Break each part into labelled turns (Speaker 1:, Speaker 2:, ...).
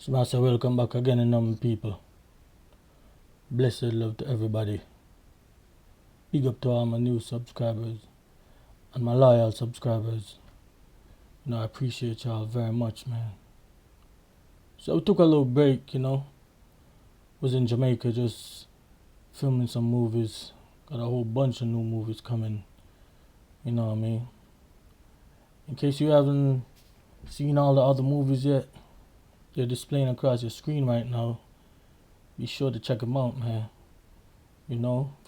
Speaker 1: So I say welcome back again, people. Blessed love to everybody. Big up to all my new subscribers and my loyal subscribers. I appreciate y'all very much, man. So we took a little break, Was in Jamaica just filming some movies. Got a whole bunch of new movies coming. You know what I mean? In case you haven't seen all the other movies yet, they're displaying across your screen right now. Be sure to check them out, man. If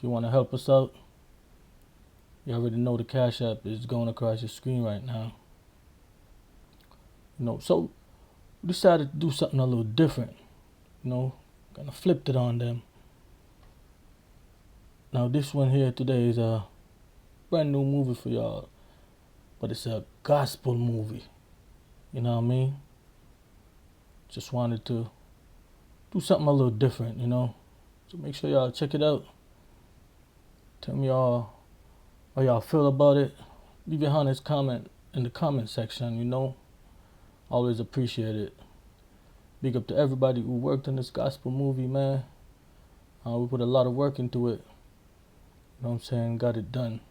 Speaker 1: you want to help us out, you already know the Cash App is going across your screen right now. So we decided to do something a little different. Kind of flipped it on them. Now this one here today is a brand new movie for y'all, but it's a gospel movie. You know what I mean? Just wanted to do something a little different, So make sure y'all check it out. Tell me how y'all feel about it. Leave your honest comment in the comment section, Always appreciate it. Big up to everybody who worked on this gospel movie, man. We put a lot of work into it. You know what I'm saying? Got it done.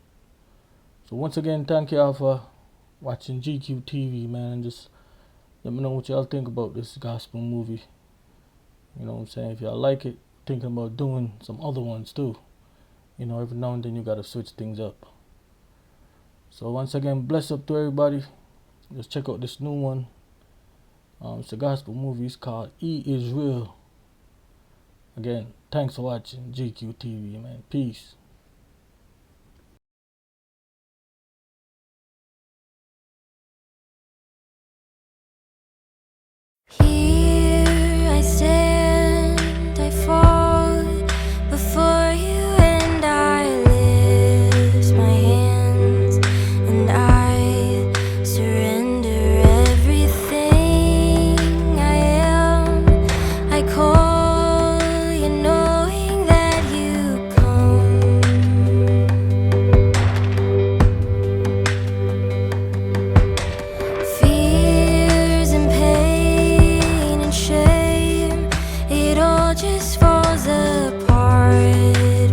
Speaker 1: So once again, thank y'all for watching GQ TV, man. Just let me know what y'all think about this gospel movie. You know what I'm saying? If y'all like it, thinking about doing some other ones too. Every now and then you gotta switch things up. So once again, bless up to everybody. Just check out this new one. It's a gospel movie. It's called E Is Real. Again, thanks for watching GQ TV, man. Peace.
Speaker 2: Here I stand, I fall before you, and I lift my hands, and I surrender everything I am. I call you, knowing that you come. Fears and pain and shame, it all just falls apart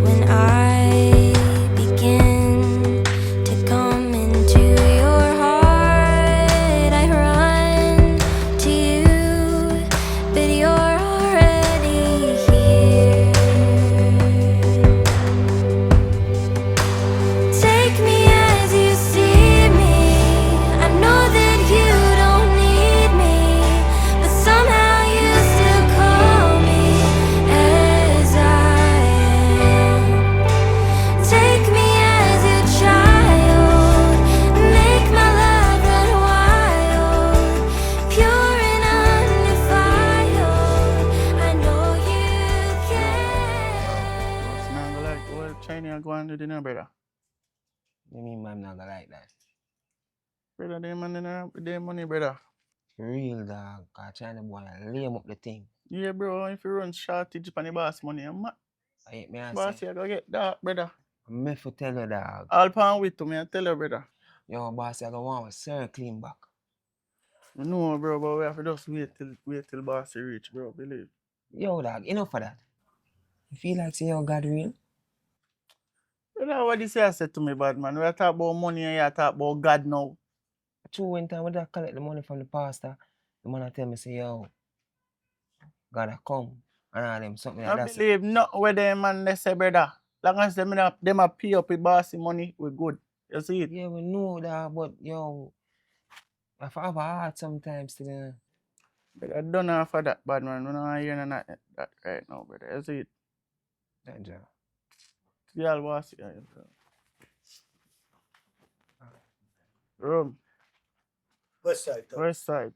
Speaker 2: when I begin to come into your heart. I run to you, but you're already here. Take me as you see me. I know that you don't need me, but somehow you still call me as I am. Take me as your child, make my love run wild, pure and undefiled. I know you can.
Speaker 3: Man, go like old China go and do dinner, brother.
Speaker 4: You mean I'm not gonna like that?
Speaker 3: Brother, they man dinner with their money, brother.
Speaker 4: For real, dog. Cause China boy lame up the thing.
Speaker 3: Yeah, bro, if you run shortage on the boss money,
Speaker 4: I hate me I
Speaker 3: boss
Speaker 4: say.
Speaker 3: you go get that, brother.
Speaker 4: I'm meant to tell you, dog.
Speaker 3: All pound with to me, I tell you, brother.
Speaker 4: Yo, boss, I go want a sir clean back.
Speaker 3: I know, bro, but we have to just wait till boss reach, bro, believe.
Speaker 4: Yo, dog, enough of that. You feel like say your God real?
Speaker 3: Brother, what this you said to me, bad man? We are talking about money and you talk about God now.
Speaker 4: True, when time when I collect the money from the pastor, the man tell me say, yo, gotta come. And all them something like
Speaker 3: I
Speaker 4: that.
Speaker 3: believe not where them man they say, brother. Long as them a pay up with bossy money, we good. You see it?
Speaker 4: Yeah, we know that, but yo, I have a heart sometimes to the
Speaker 3: But I don't know for that, bad man. We don't hear none of that right now, brother. You see it?
Speaker 4: that job.
Speaker 3: Girl was room,
Speaker 1: West side,
Speaker 3: west side.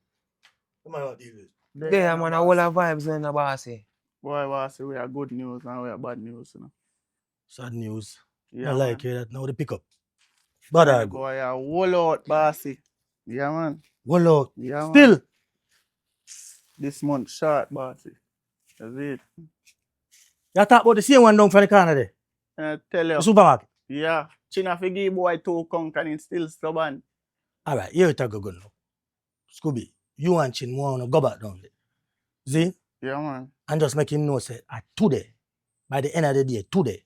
Speaker 1: Come on, deal with.
Speaker 4: Yeah, man, all the vibes in the bossy.
Speaker 3: Boy, was we are good news and we are bad news,
Speaker 1: Sad news.
Speaker 3: Yeah,
Speaker 1: I like
Speaker 3: man.
Speaker 1: it that now they pick up. But I go.
Speaker 3: Boy, a whole out, bossy. Yeah, man.
Speaker 1: Well out.
Speaker 3: Yeah, man.
Speaker 1: Still.
Speaker 3: This month short, bossy. That's it.
Speaker 1: You talk about the same one down from the corner there.
Speaker 3: I tell
Speaker 1: The
Speaker 3: you.
Speaker 1: supermarket.
Speaker 3: Yeah. China fi give boy 2 conk and he's still stubborn.
Speaker 1: Alright, here it go good now. Scooby, you and Chin wanna go back down there. See?
Speaker 3: Yeah, man.
Speaker 1: And just make him know, say, today, by the end of the day, today.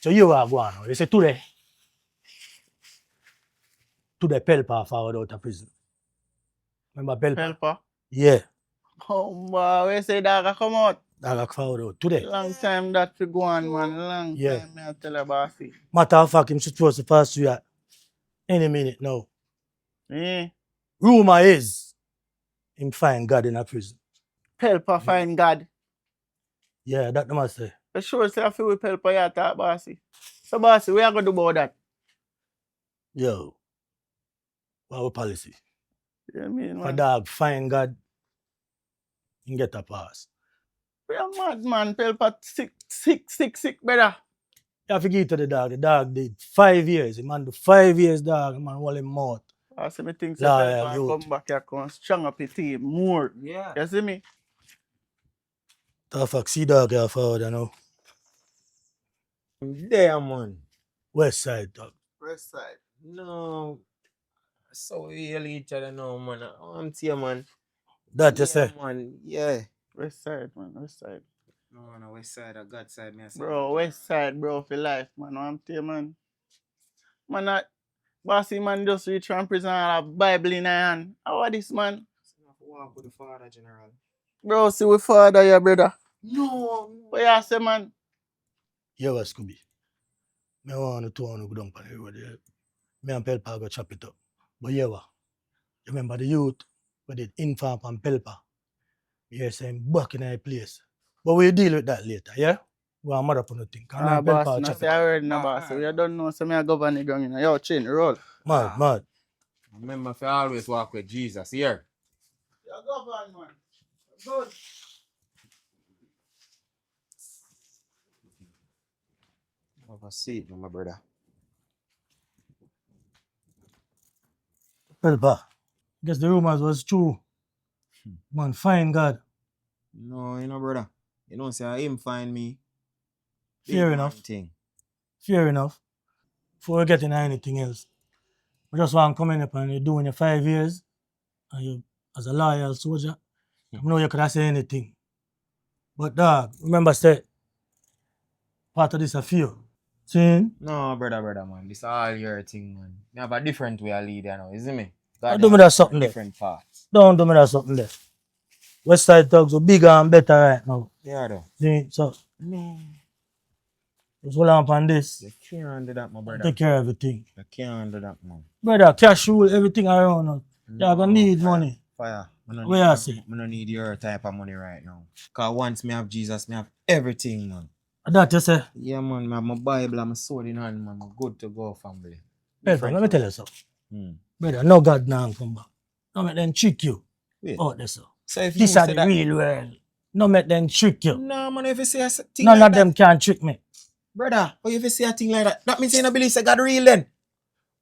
Speaker 1: So you are going on. You say, today Pelpa forward out of prison. Remember Pelpa?
Speaker 3: Pelpa.
Speaker 1: Yeah,
Speaker 3: Oh, boy, we say dog come out.
Speaker 1: that forward out today.
Speaker 3: Long time that to go on, man. Long
Speaker 1: Yeah.
Speaker 3: time, I tell you, bossy.
Speaker 1: Matter of fact, him supposed to pass you at any minute now.
Speaker 3: Eh?
Speaker 1: Rumor is him find God in a prison.
Speaker 3: Pelpa find God.
Speaker 1: Yeah, that must say.
Speaker 3: For sure, say I feel with Pelpa, yeah, talk, bossy. So, bossy, what you going to do about that?
Speaker 1: Yo, what our policy?
Speaker 3: You know what I mean,
Speaker 1: If a
Speaker 3: man?
Speaker 1: dog find God, he get a pass.
Speaker 3: We are mad, man. Pelpa sick, brother.
Speaker 1: You have to give it to the dog. The dog did 5 years. The man do 5 years, dog. The man hold him mouth.
Speaker 3: I see me think
Speaker 1: Loyal
Speaker 3: Pelpa
Speaker 1: youth.
Speaker 3: come back here, come strong up his team more.
Speaker 4: Yeah.
Speaker 3: You see me?
Speaker 1: The fuck, see dog here forward, you know.
Speaker 4: There, man.
Speaker 1: West side, dog.
Speaker 3: West side.
Speaker 4: No. So we yell each other now, man. I'm here, man.
Speaker 1: That you say.
Speaker 4: Man. Yeah.
Speaker 3: West side, man. West side.
Speaker 4: No, west side or God side, me I say.
Speaker 3: Bro, west side, bro, for life, man. I'm telling you, man. Man, bossy man just reach from prison and have Bible in her hand. How are this, man?
Speaker 4: Walk with the father, General.
Speaker 3: Bro, see we father, your brother.
Speaker 4: No.
Speaker 3: What you say, man?
Speaker 1: Yeah, what Scooby? Me want to go down on the road there. Me and Pelpa go chop it up. But yeah, what? Remember the youth we did inform and Pelpa. You say him back in a place. But we'll deal with that later, yeah? We'll mad up on the thing.
Speaker 3: Ah, boss, no say I heard no, boss. You don't know, so me I govern the ground, you know. Yo, chin, roll.
Speaker 1: Mad.
Speaker 4: Remember, if you always walk with Jesus here.
Speaker 3: You govern, man. Good.
Speaker 4: Have a seat, my brother.
Speaker 1: Pelpa, guess the rumors was true. Man, find God.
Speaker 4: No, you know, brother. You don't say him find me.
Speaker 1: Fair
Speaker 4: Big
Speaker 1: enough.
Speaker 4: man thing.
Speaker 1: Fair enough. Before we get into anything else, we just want to come in up and you're doing your 5 years, and you, as a loyal soldier, I know you could have said anything. But dog, remember say, part of this a fear. See?
Speaker 4: No, brother, man. This all your thing, man. You have a different way of leading now, isn't me?
Speaker 1: Don't do me that something there.
Speaker 4: Different parts.
Speaker 1: Don't do me that something there. West Side Thugs are bigger and better right now.
Speaker 4: Yeah, though.
Speaker 1: See? So,
Speaker 4: No.
Speaker 1: just hold on upon this.
Speaker 4: You can't handle that, my brother.
Speaker 1: Take care of everything.
Speaker 4: You can't handle that, man.
Speaker 1: Brother, cash rule everything around us. You're going to need money.
Speaker 4: Fire.
Speaker 1: Where I say?
Speaker 4: I don't need your type of money right now. Because once me have Jesus, me have everything, man.
Speaker 1: That you say?
Speaker 4: Yeah, man. Me have my Bible and my sword in hand, man. I'm good to go, family.
Speaker 1: Pelpa, let me tell you something.
Speaker 4: Hmm.
Speaker 1: Brother, no God now come back. Don't make them trick you.
Speaker 4: Wait.
Speaker 1: Out there, so.
Speaker 4: So if you
Speaker 1: This is
Speaker 4: say
Speaker 1: the
Speaker 4: that...
Speaker 1: real world. No make them trick you.
Speaker 4: No, man. If you say a thing
Speaker 1: None
Speaker 4: like
Speaker 1: of them can trick me.
Speaker 4: Brother, or if you say a thing like that, that means you don't believe say God real then.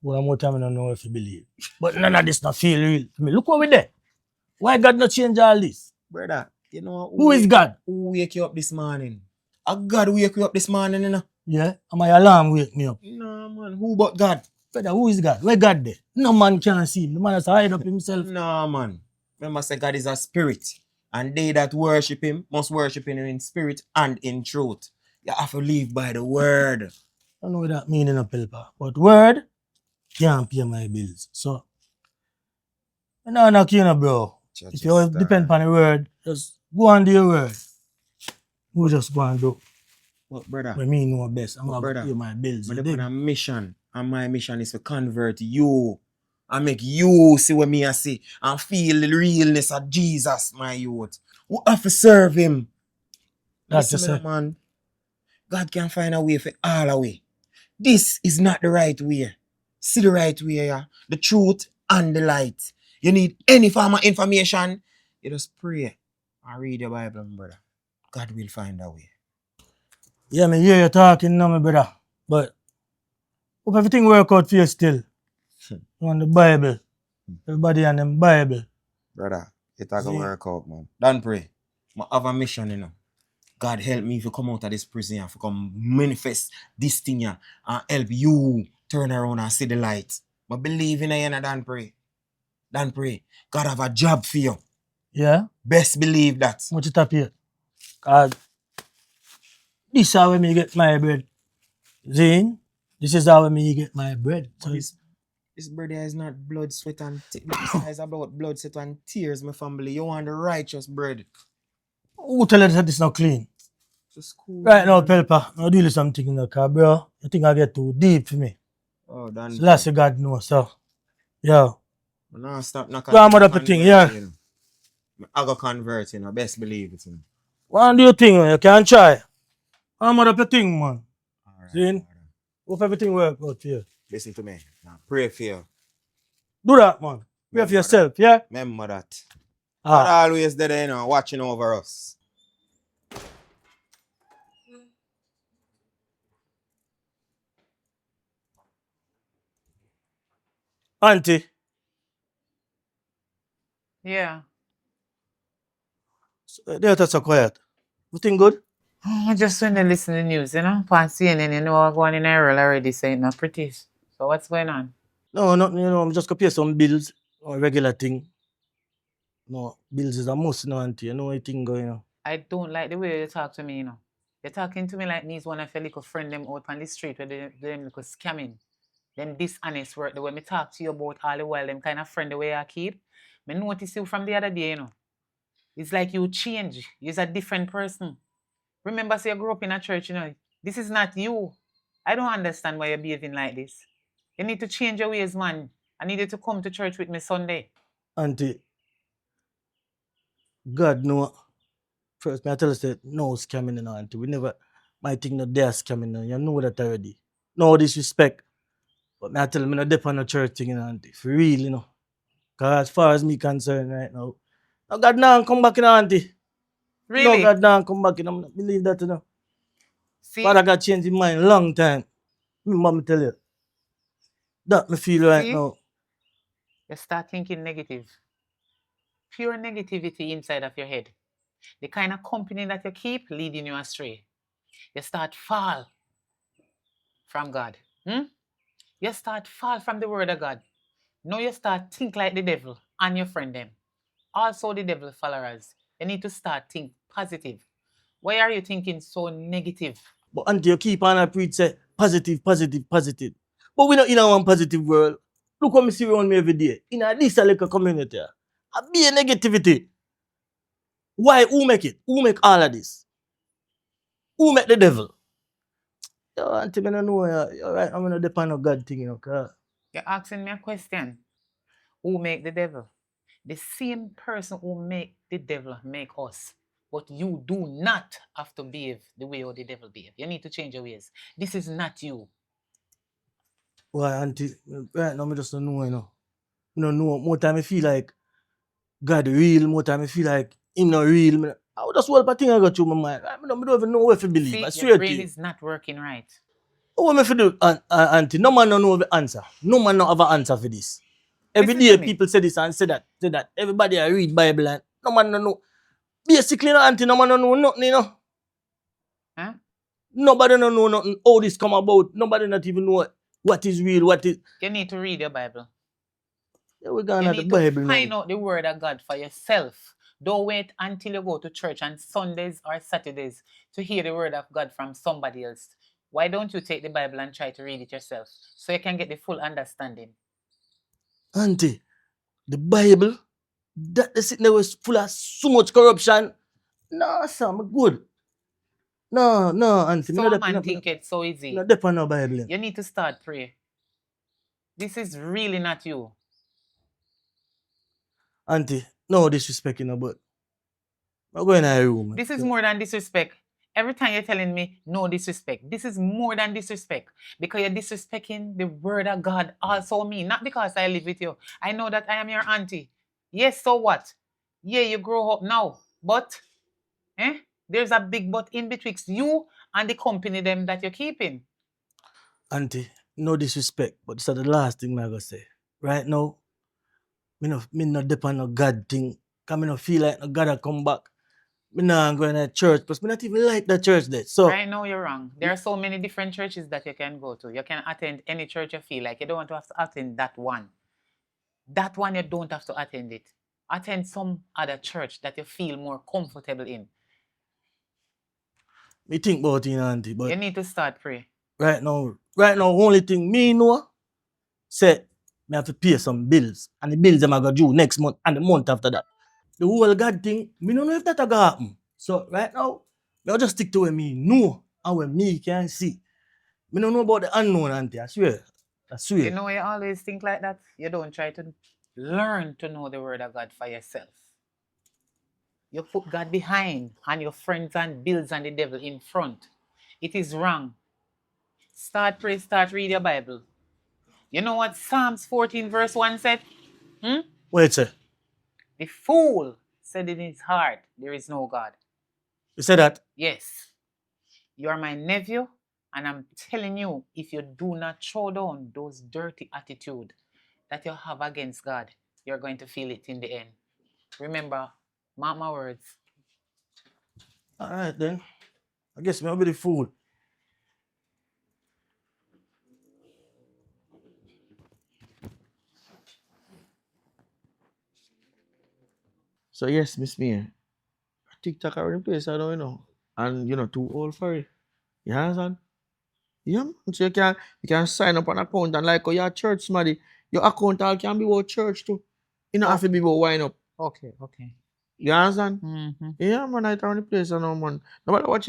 Speaker 1: Well, more time I don't know if you believe. But none of this not feel real to me. Look what we there. Why God not change all this?
Speaker 4: Brother, you know
Speaker 1: Who is God?
Speaker 4: Who wake you up this morning? A God wake you up this morning, you know?
Speaker 1: Yeah, and my alarm wake me up.
Speaker 4: No, man. Who but God?
Speaker 1: Brother, who is God? Where God there? No man can see him. The man has to hide up himself.
Speaker 4: No, man. Remember, say God is a spirit. And they that worship him must worship him in spirit and in truth. You have to live by the word.
Speaker 1: I don't know what that means in a Pelpa. But word can't pay my bills. So, I know knock you, bro. If you depend on the word, just go and do your word. We just go and do.
Speaker 4: But brother,
Speaker 1: what me know best. I'm going to pay my bills.
Speaker 4: I'm on a mission. And my mission is to convert you. And make you see what me I see. And feel the realness of Jesus, my youth. We have to serve him.
Speaker 1: That's
Speaker 4: Listen,
Speaker 1: just it.
Speaker 4: man. God can find a way for all the way. This is not the right way. See the right way, yeah? The truth and the light. You need any form of information, you just pray and read your Bible, brother. God will find a way.
Speaker 1: Yeah, me hear you talking now, my brother. But hope everything work out for you still. You want the Bible. Everybody on them Bible.
Speaker 4: Brother, it will work out, man. Don't pray. I have a mission, you know. God help me to come out of this prison and to come manifest this thing here and help you turn around and see the light. But believe in it and don't pray. Don't pray. God have a job for you.
Speaker 1: Yeah?
Speaker 4: Best believe that.
Speaker 1: Much it up here. Cause this is how me get my bread. Zane, this is how me get my bread. So
Speaker 4: But this brother is not blood, sweat, and this is about blood, sweat, and tears, my family. You want the righteous bread.
Speaker 1: who tell you that this not clean?
Speaker 4: Just cool.
Speaker 1: Right now,
Speaker 4: man.
Speaker 1: Pelpa, I'll do something in the car, bro. You think I get too deep for me?
Speaker 4: Oh, done.
Speaker 1: So that's the God knows, so. Yo.
Speaker 4: No, stop knocking.
Speaker 1: Go on with the thing, yeah.
Speaker 4: I go convert, you know. Best believe it, you know.
Speaker 1: What do you think, man? You can't try. I'm up your thing, man.
Speaker 4: All right.
Speaker 1: See? Hope everything work out for you.
Speaker 4: Listen to me. Now, pray for you.
Speaker 1: Do that, man. Pray for yourself, yeah?
Speaker 4: Remember that. God
Speaker 1: Ah.
Speaker 4: always there, you know, watching over us.
Speaker 1: Auntie,
Speaker 5: Yeah.
Speaker 1: they're so quiet. You think good?
Speaker 5: I just when they listen to the news, you know, on CNN, you know, what's going in Ireland already saying not pretty. So what's going on?
Speaker 1: No, nothing, you know, I'm just gonna pay some bills or regular thing. No, bills is a must, no, auntie. You know anything going on.
Speaker 5: I don't like the way you talk to me, you know. You're talking to me like me's one of your little friend them out on the street where they them little scamming. Them dishonest work, the way me talk to you about all the while, them kind of friend the way I keep. Me notice you from the other day, you know. It's like you change. You're a different person. Remember, say you grew up in a church, you know. This is not you. I don't understand why you're behaving like this. You need to change your ways, man. I need you to come to church with me Sunday.
Speaker 1: Auntie, God know. First, me I tell you, say, no scamming, no, auntie. We never, might think that they're scamming, no. You know that already. No disrespect. But me I tell you, me no depend on the church thing, you know, auntie. For real, you know. Because as far as me concerned right now, no God now come back, you know, auntie. No
Speaker 5: Really?
Speaker 1: God now come back, you know. I believe that, you know.
Speaker 5: See?
Speaker 1: Father God changed his mind long time. Remember me tell you. That me feel right
Speaker 5: See?
Speaker 1: now.
Speaker 5: You start thinking negative. Pure negativity inside of your head. The kind of company that you keep leading you astray. You start fall from God. You start fall from the word of God. Now you start think like the devil and your friend them. Also the devil followers. You need to start think positive. Why are you thinking so negative?
Speaker 1: But auntie, you keep on a preach say positive, positive, positive. But we not in a one positive world. Look what me see around me every day. In a this like community. I be a negativity. Why? Who make it? Who make all of this? Who make the devil? Yo, auntie, me no know. You're right. I'm gonna depend on God thing, you know. Cause
Speaker 5: You're asking me a question. Who make the devil? The same person who make the devil make us. But you do not have to behave the way the devil behave. You need to change your ways. This is not you.
Speaker 1: why, auntie? Right now, me just don't know, you know. Me don't know. More time I feel like God real. More time I feel like him not real. I would just want a thing I got through my mind. I don't even know where to believe. I
Speaker 5: See, your
Speaker 1: swear to
Speaker 5: brain
Speaker 1: you.
Speaker 5: is not working right.
Speaker 1: What am I for do, auntie? No man don't know the answer. No man don't have an answer for this. Every
Speaker 5: Listen to
Speaker 1: day
Speaker 5: me.
Speaker 1: people say this and say that, say that. Everybody I read Bible and no man don't know. Basically, no auntie, no man don't know nothing, you know.
Speaker 5: Huh?
Speaker 1: Nobody don't know nothing. How this come about. Nobody not even know what is real, what is.
Speaker 5: You need to read your Bible.
Speaker 1: Yeah, we're going
Speaker 5: You
Speaker 1: at the
Speaker 5: need to
Speaker 1: Bible
Speaker 5: find
Speaker 1: now.
Speaker 5: out the word of God for yourself. Don't wait until you go to church on Sundays or Saturdays to hear the word of God from somebody else. Why don't you take the Bible and try to read it yourself so you can get the full understanding?
Speaker 1: Auntie, the Bible, that the sitting there was full of so much corruption. No, sir, I'm good. No, auntie.
Speaker 5: So a man think it's so easy.
Speaker 1: No depend on Bible.
Speaker 5: You need to start pray. This is really not you.
Speaker 1: Auntie, no disrespect, you know, but I'm going to a room.
Speaker 5: This is more than disrespect. Every time you're telling me no disrespect, this is more than disrespect because you're disrespecting the word of God also me. Not because I live with you. I know that I am your auntie. Yes, so what? Yeah, you grow up now, but there's a big but in betwixt you and the company them that you're keeping.
Speaker 1: Auntie, no disrespect, but this is the last thing I'm going to say. Right now, me no depend on God thing. Because me no feel like no God will come back. Me not going to church, because me not even like the church there. So,
Speaker 5: Right now, you're wrong. There are so many different churches that you can go to. You can attend any church you feel like. You don't want to have to attend that one. That one, you don't have to attend it. Attend some other church that you feel more comfortable in.
Speaker 1: Me think about it, Auntie, but
Speaker 5: You need to start pray.
Speaker 1: right now, only thing me know, say, me have to pay some bills. And the bills them I go due next month and the month after that. The whole God thing, me don't know if that a go happen. So right now, I'll just stick to what me know and what me can see. Me don't know about the unknown, Auntie, I swear. I swear.
Speaker 5: You know, you always think like that. You don't try to learn to know the word of God for yourself. You put God behind and your friends and bills and the devil in front. It is wrong. Start pray, start read your Bible. You know what Psalms 14 verse 1 said?
Speaker 1: Wait, sir.
Speaker 5: The fool said in his heart, there is no God.
Speaker 1: You said that?
Speaker 5: Yes, you are my nephew, and I'm telling you, if you do not throw down those dirty attitude that you have against God, you're going to feel it in the end. Remember, mark my words.
Speaker 1: Alright then. I guess me I'll be the fool. So yes, Miss Mia. TikTok are in place, I don't know. And you know, too old for it. You understand? Yeah, man. So you can sign up an account and like your church somebody. Your account all can be about church too. You don't have to be about wine up.
Speaker 5: Okay.
Speaker 1: You understand?
Speaker 5: Mm-hmm.
Speaker 1: Yeah, man, I turn the place I know, man. No matter what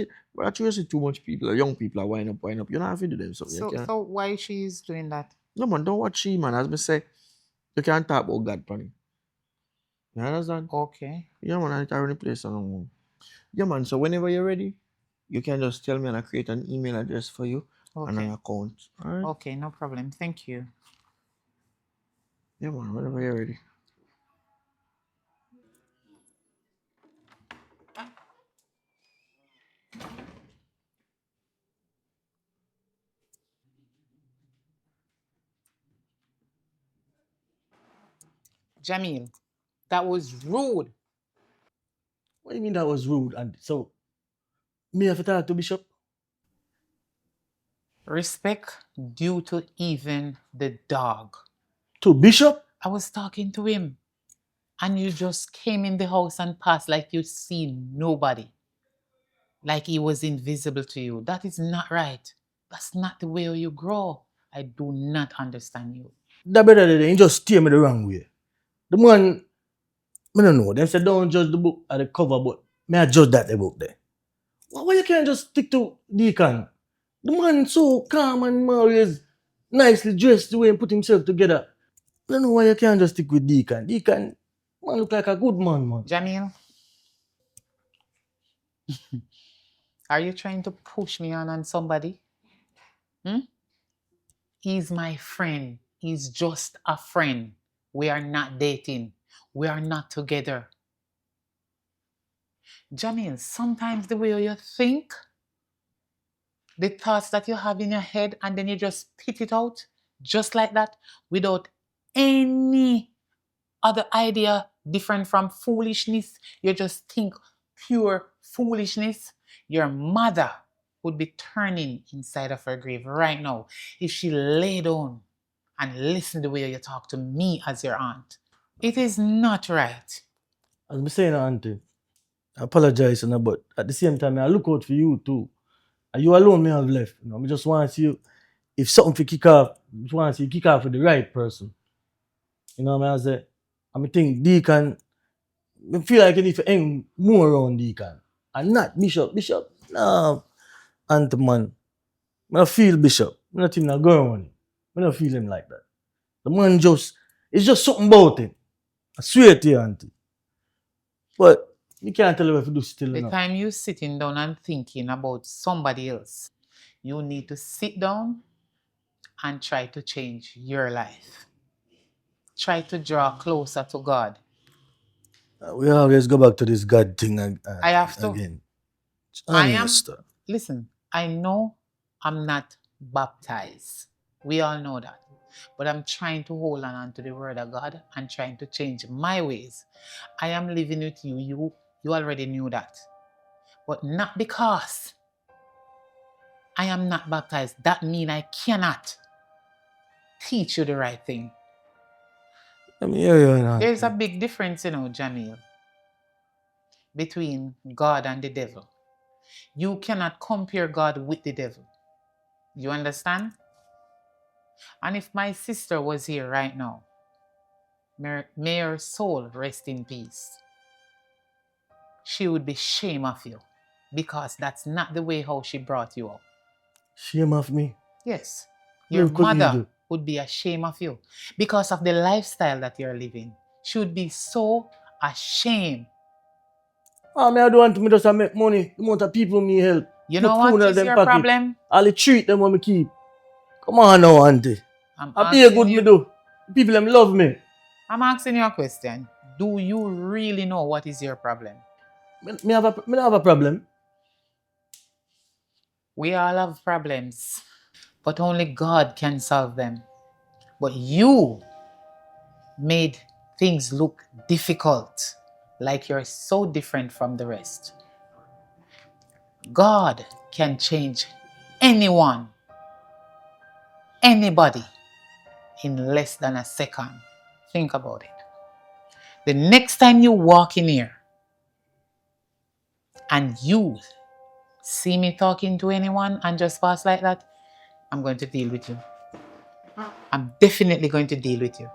Speaker 1: you see too much people, young people are wine up. You don't have to do them something.
Speaker 5: So why she's doing that?
Speaker 1: No man, don't watch she man. As me say, you can't talk about God funny. You understand?
Speaker 5: Okay.
Speaker 1: Yeah, man, I turn the place I know. Yeah, man. So whenever you're ready, you can just tell me and I create an email address for you and an
Speaker 5: Okay.
Speaker 1: account. Alright?
Speaker 5: Okay, no problem. Thank you.
Speaker 1: Yeah, man, whenever you're ready.
Speaker 5: Jamil, that was rude.
Speaker 1: What do you mean that was rude? And so me have to talk to Bishop?
Speaker 5: Respect due to even the dog.
Speaker 1: To Bishop?
Speaker 5: I was talking to him, and you just came in the house and passed like you see nobody, like he was invisible to you. That is not right. That's not the way you grow. I do not understand you.
Speaker 1: That brother there, he just steer me the wrong way. The man, I don't know. Them say don't judge the book at the cover, but may I judge that the book there. Why you can't just stick to Deacon? The man so calm and always nicely dressed the way he put himself together. I don't know why you can't just stick with Deacon. Deacon, man look like a good man.
Speaker 5: Jamil, are you trying to push me on somebody? He's my friend. He's just a friend. We are not dating. We are not together. Jamil, sometimes the way you think, the thoughts that you have in your head, and then you just spit it out just like that without any other idea different from foolishness. You just think pure foolishness. Your mother would be turning inside of her grave right now if she lay down and listen the way you talk to me as your aunt. It is not right.
Speaker 1: As me saying, Auntie, I apologize, but at the same time, I look out for you too. And you alone may have left. I just want to see you, if something to kick off, I just want to see you kick off with the right person. You know what I say? I think Deacon, I feel like you need to hang more around Deacon. And not Bishop. Bishop, no, Auntie man. I don't feel Bishop. I don't think not going on him. I don't feel him like that. The man it's just something about him. I swear to you, Auntie. But you can't tell him if to do still
Speaker 5: The
Speaker 1: enough.
Speaker 5: time you sitting down and thinking about somebody else, you need to sit down and try to change your life. Try to draw closer to God.
Speaker 1: We always go back to this God thing
Speaker 5: I have to.
Speaker 1: again.
Speaker 5: Listen, I know I'm not baptized. We all know that. But I'm trying to hold on to the word of God and trying to change my ways. I am living with you. You already knew that. But not because I am not baptized. That means I cannot teach you the right thing.
Speaker 4: Let me hear you, Auntie.
Speaker 5: There's a big difference, Jamil, between God and the devil. You cannot compare God with the devil. You understand? And if my sister was here right now, may her soul rest in peace, she would be ashamed of you, because that's not the way how she brought you up.
Speaker 1: Shame of me.
Speaker 5: Yes. Your
Speaker 1: What could you
Speaker 5: mother
Speaker 1: do?
Speaker 5: would be ashamed of you because of the lifestyle that you're living. She would be so ashamed.
Speaker 1: I don't want me just to make money. The amount of people me help.
Speaker 5: You
Speaker 1: Put
Speaker 5: know
Speaker 1: food
Speaker 5: what
Speaker 1: in
Speaker 5: is
Speaker 1: them
Speaker 5: your
Speaker 1: pocket.
Speaker 5: problem?
Speaker 1: All the treat them when me keep. Come on now, Auntie.
Speaker 5: I'm
Speaker 1: I be a good
Speaker 5: asking
Speaker 1: me
Speaker 5: you.
Speaker 1: do. People them love me.
Speaker 5: I'm asking you a question. Do you really know what is your problem?
Speaker 1: Me have a problem.
Speaker 5: We all have problems, but only God can solve them. But you made things look difficult, like you're so different from the rest. God can change anyone, anybody, in less than a second. Think about it. The next time you walk in here and you see me talking to anyone and just pass like that, I'm going to deal with you. I'm definitely going to deal with you.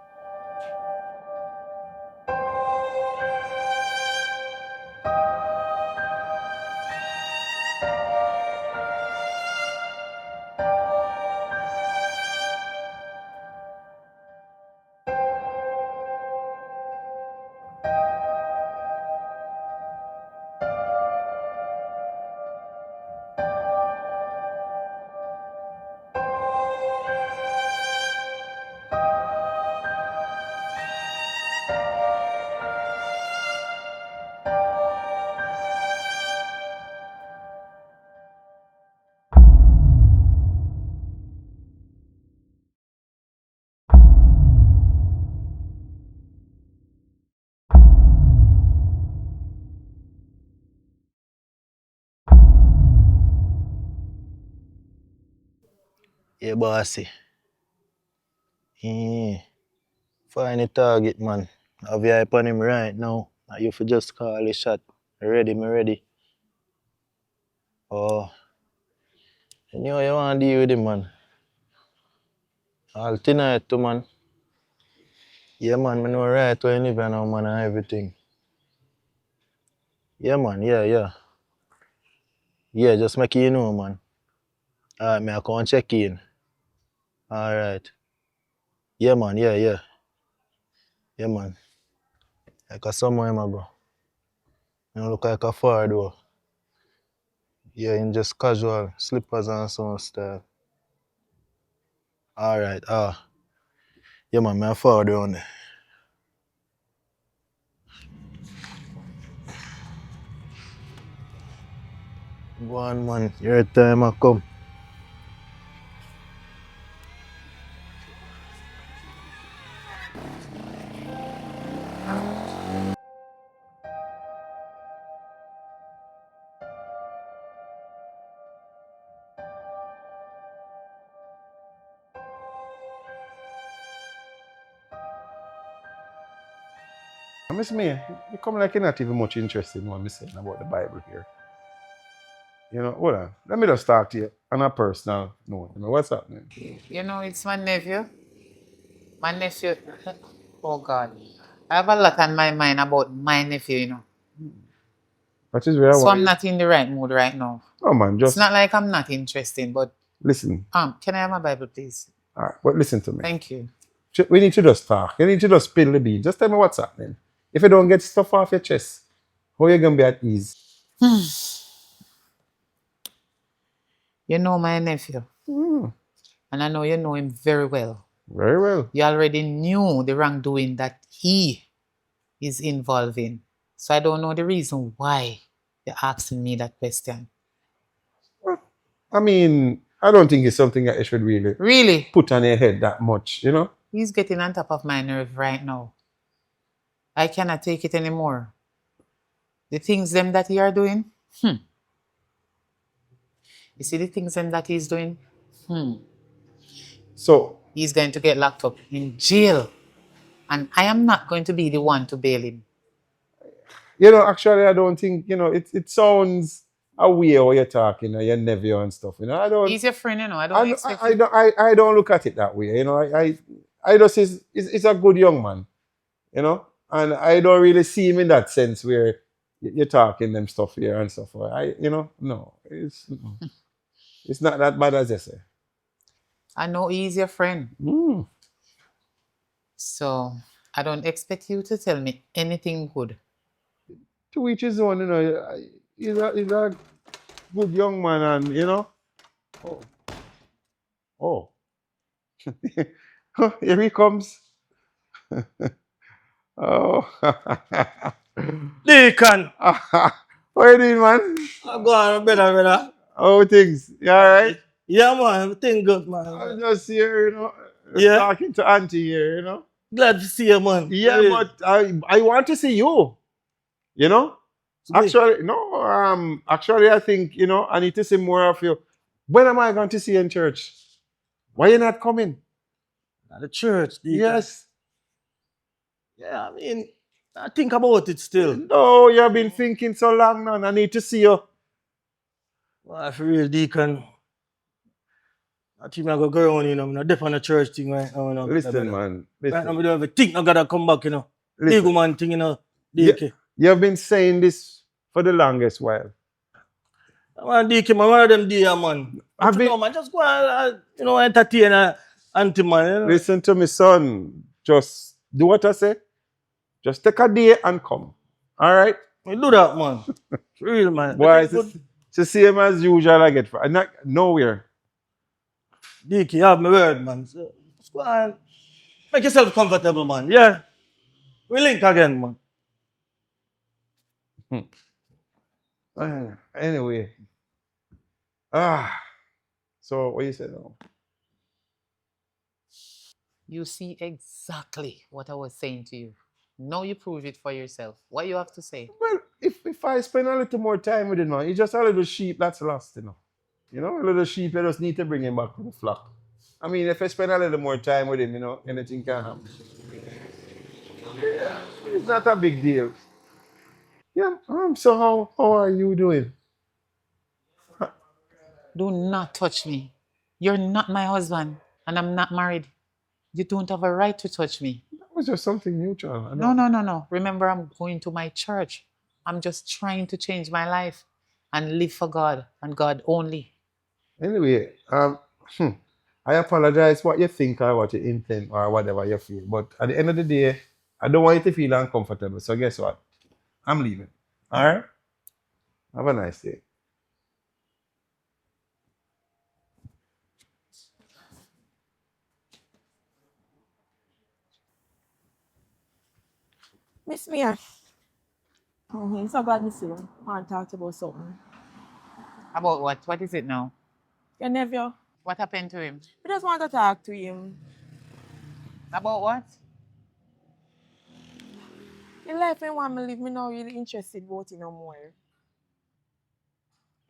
Speaker 3: Yeah, bossy. Find a target, man. Have your eye on him right now. Now you for just call a shot. Ready, me ready. Oh, you know you want to deal with him, man. All tonight, too, man. Yeah, man, me know right where you live now, man, and everything. Yeah, man, yeah. Yeah, just make you know, man. Alright, me I come and check in. Alright. Yeah, man, yeah. Yeah, man. Like a somewhere him a go. You look like a far though. Yeah, in just casual slippers and some style. Alright, yeah, man, me a far down there. Go on, man. Your time a come.
Speaker 6: Miss May, you come like you're not even much interested in what I'm saying about the Bible here. You know, hold on. Let me just talk to you on a personal note. What's happening?
Speaker 5: It's my nephew. My nephew. Oh God. I have a lot on my mind about my nephew.
Speaker 6: That is where I
Speaker 5: So
Speaker 6: want
Speaker 5: I'm
Speaker 6: you.
Speaker 5: not in the right mood right now.
Speaker 6: Oh man,
Speaker 5: It's
Speaker 6: just
Speaker 5: not like I'm not interested, but
Speaker 6: listen.
Speaker 5: can I have my Bible, please?
Speaker 6: All right, but listen to me.
Speaker 5: Thank you.
Speaker 6: We need to just talk. You need to just spill the beans. Just tell me what's happening. If you don't get stuff off your chest, how you gonna be at ease?
Speaker 5: You know my nephew,
Speaker 6: Hmm,
Speaker 5: and I know you know him very well.
Speaker 6: very well.
Speaker 5: You already knew the wrongdoing that he is involved in. So I don't know the reason why you're asking me that question.
Speaker 6: I mean, I don't think it's something that you should really
Speaker 5: Really?
Speaker 6: put on your head that much, you know?
Speaker 5: He's getting on top of my nerve right now. I cannot take it anymore. The things them that he are doing, you see the things them that he's doing,
Speaker 6: So,
Speaker 5: he's going to get locked up in jail. And I am not going to be the one to bail him.
Speaker 6: You know, actually, I don't think, you know, it sounds a way how you're talking, you know, your nephew and stuff. You know, I don't,
Speaker 5: He's your friend, you know. I don't expect you.
Speaker 6: I don't look at it that way. You know, I just, it's a good young man, you know, and I don't really see him in that sense where you're talking them stuff here and stuff. You know, no, it's not that bad as you say.
Speaker 5: I know he's your friend.
Speaker 6: Mm.
Speaker 5: So I don't expect you to tell me anything good.
Speaker 6: To each his own, you know. He's a good young man, and you know, oh, oh, here he comes. Oh,
Speaker 1: Deacon.
Speaker 6: what you doing, man?
Speaker 1: I'm going better, brother.
Speaker 6: How things? You alright?
Speaker 1: Yeah, man. Everything good, man.
Speaker 6: I'm just here, you know,
Speaker 1: Yeah.
Speaker 6: talking to Auntie here, you know.
Speaker 1: Glad to see you, man.
Speaker 6: Yeah,
Speaker 1: Really.
Speaker 6: but I want to see you. You know?
Speaker 1: To me.
Speaker 6: Actually, no, actually I think, you know, I need to see more of you. When am I going to see you in church? Why you not coming?
Speaker 1: At the church, Deacon.
Speaker 6: Yes.
Speaker 1: Yeah, I mean, I think about it still.
Speaker 6: No, you've been thinking so long now. I need to see you.
Speaker 1: Well, for real, Deacon. I think I'm going to go around, you know. I'm not deaf on the church thing right now, you know.
Speaker 6: Listen, man.
Speaker 1: Right now,
Speaker 6: Listen.
Speaker 1: I don't even think I got to come back, you know.
Speaker 6: Listen.
Speaker 1: Big man thing, you know.
Speaker 6: You,
Speaker 1: DK.
Speaker 6: you've been saying this for the longest while.
Speaker 1: Man, DK, man, one of them dear, man.
Speaker 6: I've been,
Speaker 1: know, man, just go and, you know, entertain Auntie, man. You know?
Speaker 6: listen to me, son. Just do what I say. Just take a day and come. All right?
Speaker 1: We do that, man. For real, man.
Speaker 6: Boy, it's the same as usual I get. Not nowhere.
Speaker 1: DK, you have my word, man. So, just go and make yourself comfortable, man. Yeah. We link again, man.
Speaker 6: Anyway. So what you said now?
Speaker 5: You see exactly what I was saying to you. Now you prove it for yourself. What you have to say?
Speaker 6: Well, if I spend a little more time with him, man, he's just a little sheep that's lost, you know. You know, a little sheep, you just need to bring him back to the flock. I mean, if I spend a little more time with him, you know, anything can happen. Yeah, it's not a big deal. Yeah, so how are you doing?
Speaker 5: Do not touch me. You're not my husband, and I'm not married. You don't have a right to touch me.
Speaker 6: That was just something neutral.
Speaker 5: No. Remember, I'm going to my church. I'm just trying to change my life and live for God and God only.
Speaker 6: Anyway, I apologize what you think or what you intend or whatever you feel. But at the end of the day, I don't want you to feel uncomfortable. So guess what? I'm leaving. All right? Have a nice day.
Speaker 7: Miss Mia. So glad miss you. I want to talk to you about something.
Speaker 5: About what? What is it now?
Speaker 7: Your nephew.
Speaker 5: What happened to him?
Speaker 7: We just want to talk to him.
Speaker 5: About what?
Speaker 7: He left me want me leave me now really interested about it no more.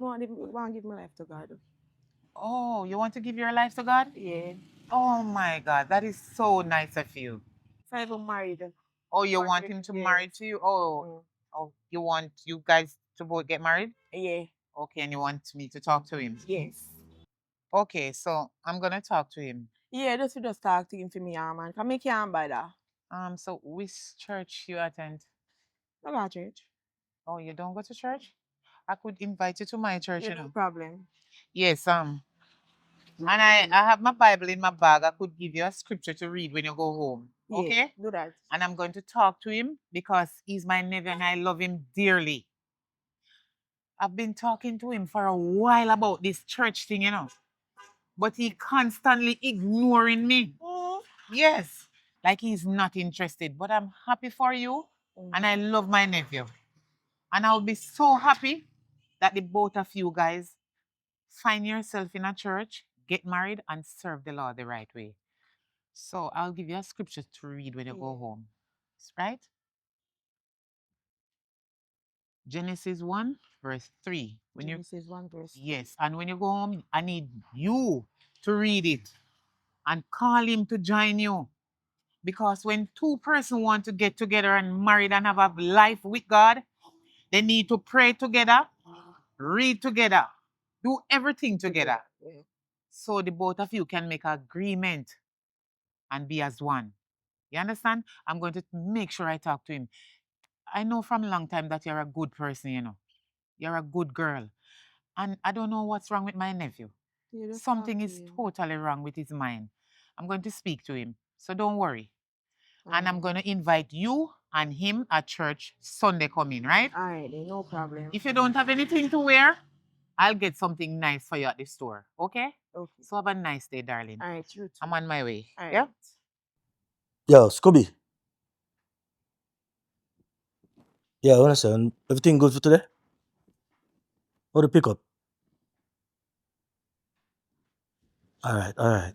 Speaker 7: I want to give my life to God.
Speaker 5: Oh, you want to give your life to God?
Speaker 7: Yeah.
Speaker 5: Oh my God, that is so nice of you.
Speaker 7: If I even married.
Speaker 5: Oh, you want him to marry to you? Oh, oh, you want you guys to both get married?
Speaker 7: Yeah.
Speaker 5: Okay, and you want me to talk to him?
Speaker 7: Yes.
Speaker 5: Okay, so I'm gonna talk to him.
Speaker 7: Yeah, just talk to him for me, man. Cause me can't buy that.
Speaker 5: So which church you attend?
Speaker 7: No go to church.
Speaker 5: Oh, you don't go to church? I could invite you to my church,
Speaker 7: Yeah,
Speaker 5: you
Speaker 7: no
Speaker 5: know.
Speaker 7: problem.
Speaker 5: Yes, and I have my Bible in my bag. I could give you a scripture to read when you go home.
Speaker 7: Yeah,
Speaker 5: Okay?
Speaker 7: do that.
Speaker 5: And I'm going to talk to him because he's my nephew and I love him dearly. I've been talking to him for a while about this church thing, you know. But he constantly ignoring me. Yes. Like he's not interested. But I'm happy for you. And I love my nephew. And I'll be so happy that the both of you guys find yourself in a church, get married, and serve the Lord the right way. So I'll give you a scripture to read when you go home. Right? Genesis 1, verse 3.
Speaker 7: Genesis 1 verse.
Speaker 5: Yes, and when you go home, I need you to read it and call him to join you. Because when two persons want to get together and married and have a life with God, they need to pray together, read together, do everything together.
Speaker 7: Yeah.
Speaker 5: So the both of you can make agreement and be as one. You understand? I'm going to make sure I talk to him. I know from a long time that you're a good person, you know. You're a good girl. And I don't know what's wrong with my nephew.
Speaker 7: You just talk
Speaker 5: Something
Speaker 7: to
Speaker 5: is
Speaker 7: him.
Speaker 5: totally wrong with his mind. I'm going to speak to him. So don't worry. And I'm
Speaker 7: Alright.
Speaker 5: going to invite you and him at church Sunday coming, right?
Speaker 7: Alright, then no problem.
Speaker 5: If you don't have anything to wear, I'll get something nice for you at the store. Okay?
Speaker 7: Okay.
Speaker 5: So have a nice day, darling.
Speaker 7: Alright, you too.
Speaker 5: I'm on my way.
Speaker 7: Alright.
Speaker 5: Yeah?
Speaker 3: Yo, Scooby. Yeah, I understand. Everything good for today? Or the pickup? Alright, alright.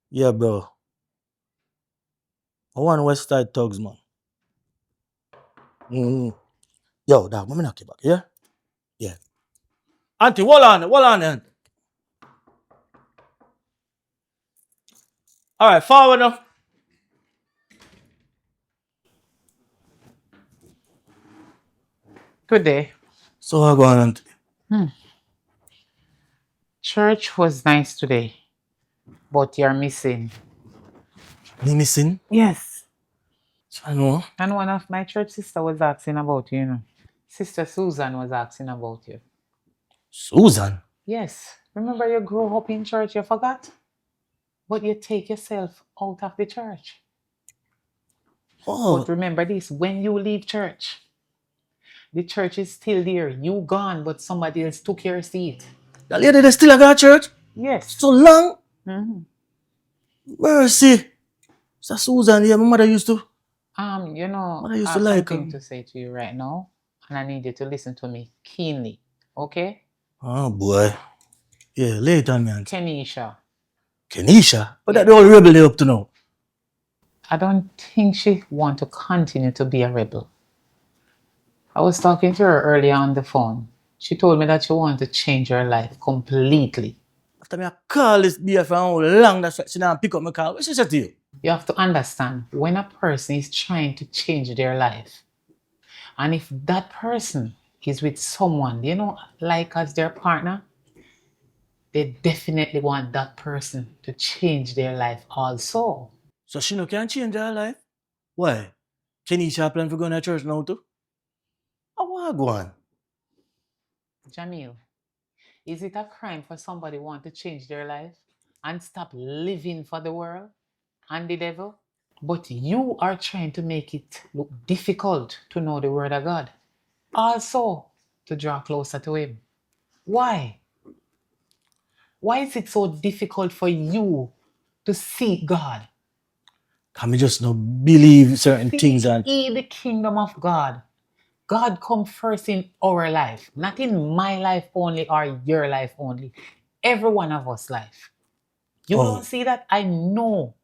Speaker 3: Yeah, bro. I want West Side Thugs, man. Yo, dog, let me knock you back, yeah? Yeah. Auntie, hold on, Auntie. Alright, forward now.
Speaker 5: Good day.
Speaker 3: So I go on, Auntie.
Speaker 5: Church was nice today, but you're missing.
Speaker 3: Me missing?
Speaker 5: Yes.
Speaker 3: I know.
Speaker 5: And one of my church sister was asking about you, you know. Sister Susan was asking about you.
Speaker 3: Susan?
Speaker 5: Yes. Remember you grew up in church, you forgot? But you take yourself out of the church.
Speaker 3: Oh,
Speaker 5: But remember this, when you leave church, the church is still there. You gone, but somebody else took your seat.
Speaker 3: that lady they still got church?
Speaker 5: Yes.
Speaker 3: So long?
Speaker 5: Mhm.
Speaker 3: Mercy. So Susan, yeah, my mother used to.
Speaker 5: You know,
Speaker 3: Mother used
Speaker 5: I
Speaker 3: to
Speaker 5: have
Speaker 3: like
Speaker 5: something to say to you right now, and I need you to listen to me keenly. Okay?
Speaker 3: Oh boy. Yeah, lay it on me, Auntie.
Speaker 5: Kenisha.
Speaker 3: Kenisha? But that
Speaker 5: Yes.
Speaker 3: the whole rebel they up to now.
Speaker 5: I don't think she want to continue to be a rebel. I was talking to her earlier on the phone. She told me that she want to change her life completely.
Speaker 3: After me I call this beer for how long that she didn't pick up my call. What she said to you?
Speaker 5: You have to understand when a person is trying to change their life, and if that person is with someone, you know, like as their partner, they definitely want that person to change their life also.
Speaker 3: So she no can change her life? Why? Kenisha plan for going to church now too? I want to go on.
Speaker 5: Jamil, is it a crime for somebody want to change their life and stop living for the world and the devil? But you are trying to make it look difficult to know the word of God. Also, to draw closer to Him. Why? Why is it so difficult for you to seek God?
Speaker 3: Can me just no believe certain things
Speaker 5: Seek
Speaker 3: and
Speaker 5: ye the kingdom of God. God come first in our life, not in my life only or your life only. Every one of us life. You don't see that? I know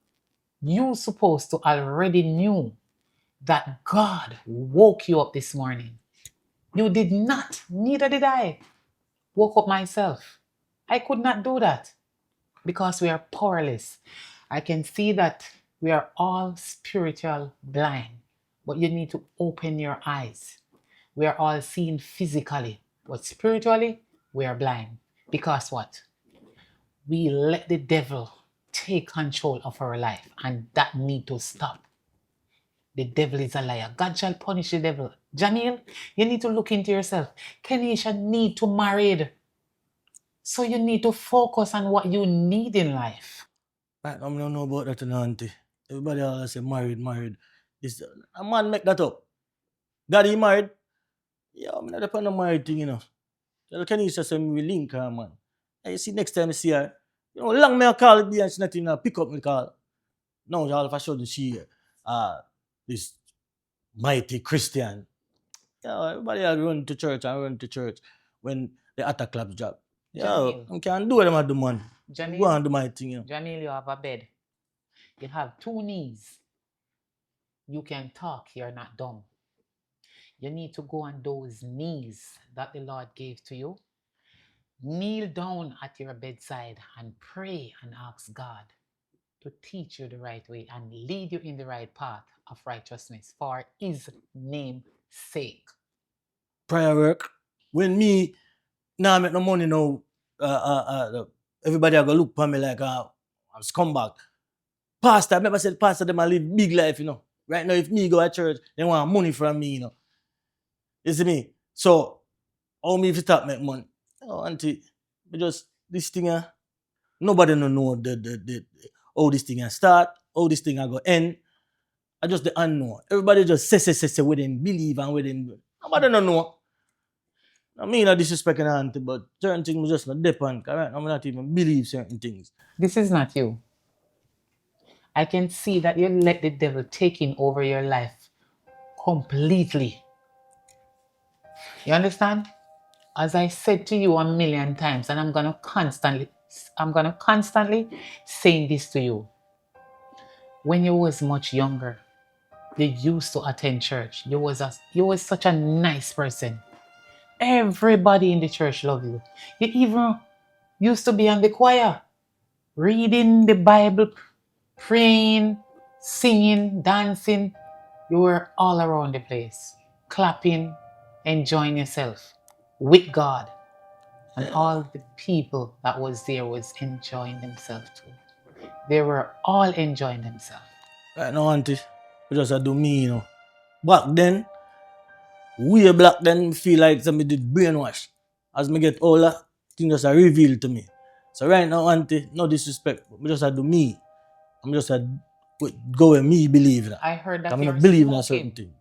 Speaker 5: you supposed to already knew that God woke you up this morning. You did not, neither did I, woke up myself. I could not do that because we are powerless. I can see that we are all spiritual blind, but you need to open your eyes. We are all seeing physically, but spiritually, we are blind. Because what? We let the devil take control of our life, and that need to stop. The devil is a liar. God shall punish the devil. Jamil, you need to look into yourself. Kenisha need to marry. So you need to focus on what you need in life.
Speaker 3: I don't know about that, Auntie. Everybody always say married. This a man make that up. God he married? Yeah, I'm not upon a married thing, you know. Tell Kenisha say me link her, man. And you see next time you see her, you know, long may I call it and she not even pick up my call. No, all of a sudden she this mighty Christian. Yeah, everybody are run to church and run to church when the attack clubs drop. Yeah,
Speaker 5: Jamil,
Speaker 3: I can't do what I'm do, man. Go
Speaker 5: Jamil,
Speaker 3: and do my thing, you know.
Speaker 5: Jamil, you have a bed. You have two knees. You can talk. You're not dumb. You need to go on those knees that the Lord gave to you. Kneel down at your bedside and pray and ask God. to teach you the right way and lead you in the right path of righteousness for his name's sake.
Speaker 1: Prayer work. When me now make no money now, everybody are gonna look for me like I'm scumbag. Pastor, I remember said pastor them a live big life, you know. Right now, if me go to church, they want money from me, you know. You see me? So, how me if you start make money? Oh, auntie, just this thing, nobody no know the how this thing start, how this thing go end. I just the unknown. Everybody just say where them believe and where them do. Nobody no know. I mean, not disrespecting auntie, but certain things just not depend. Correct? I'm not even believe certain things.
Speaker 5: This is not you. I can see that you let the devil taking over your life completely. You understand? As I said to you a million times, and I'm gonna constantly saying this to you. When you was much younger, you used to attend church. You was such a nice person. Everybody in the church loved you. You even used to be in the choir, reading the Bible, praying, singing, dancing. You were all around the place, clapping, enjoying yourself with God. And all the people that was there was enjoying themselves too. They were all enjoying themselves.
Speaker 1: Right now, auntie, we just do me, you know. Back then, way back then, feel like somebody did brainwash. As me get older, things just reveal to me. So right now, auntie, no disrespect, but me just do me. I'm just go where me believe in.
Speaker 5: I heard that
Speaker 1: I'm
Speaker 5: you're
Speaker 1: not believe in a certain
Speaker 5: smoking.
Speaker 1: thing.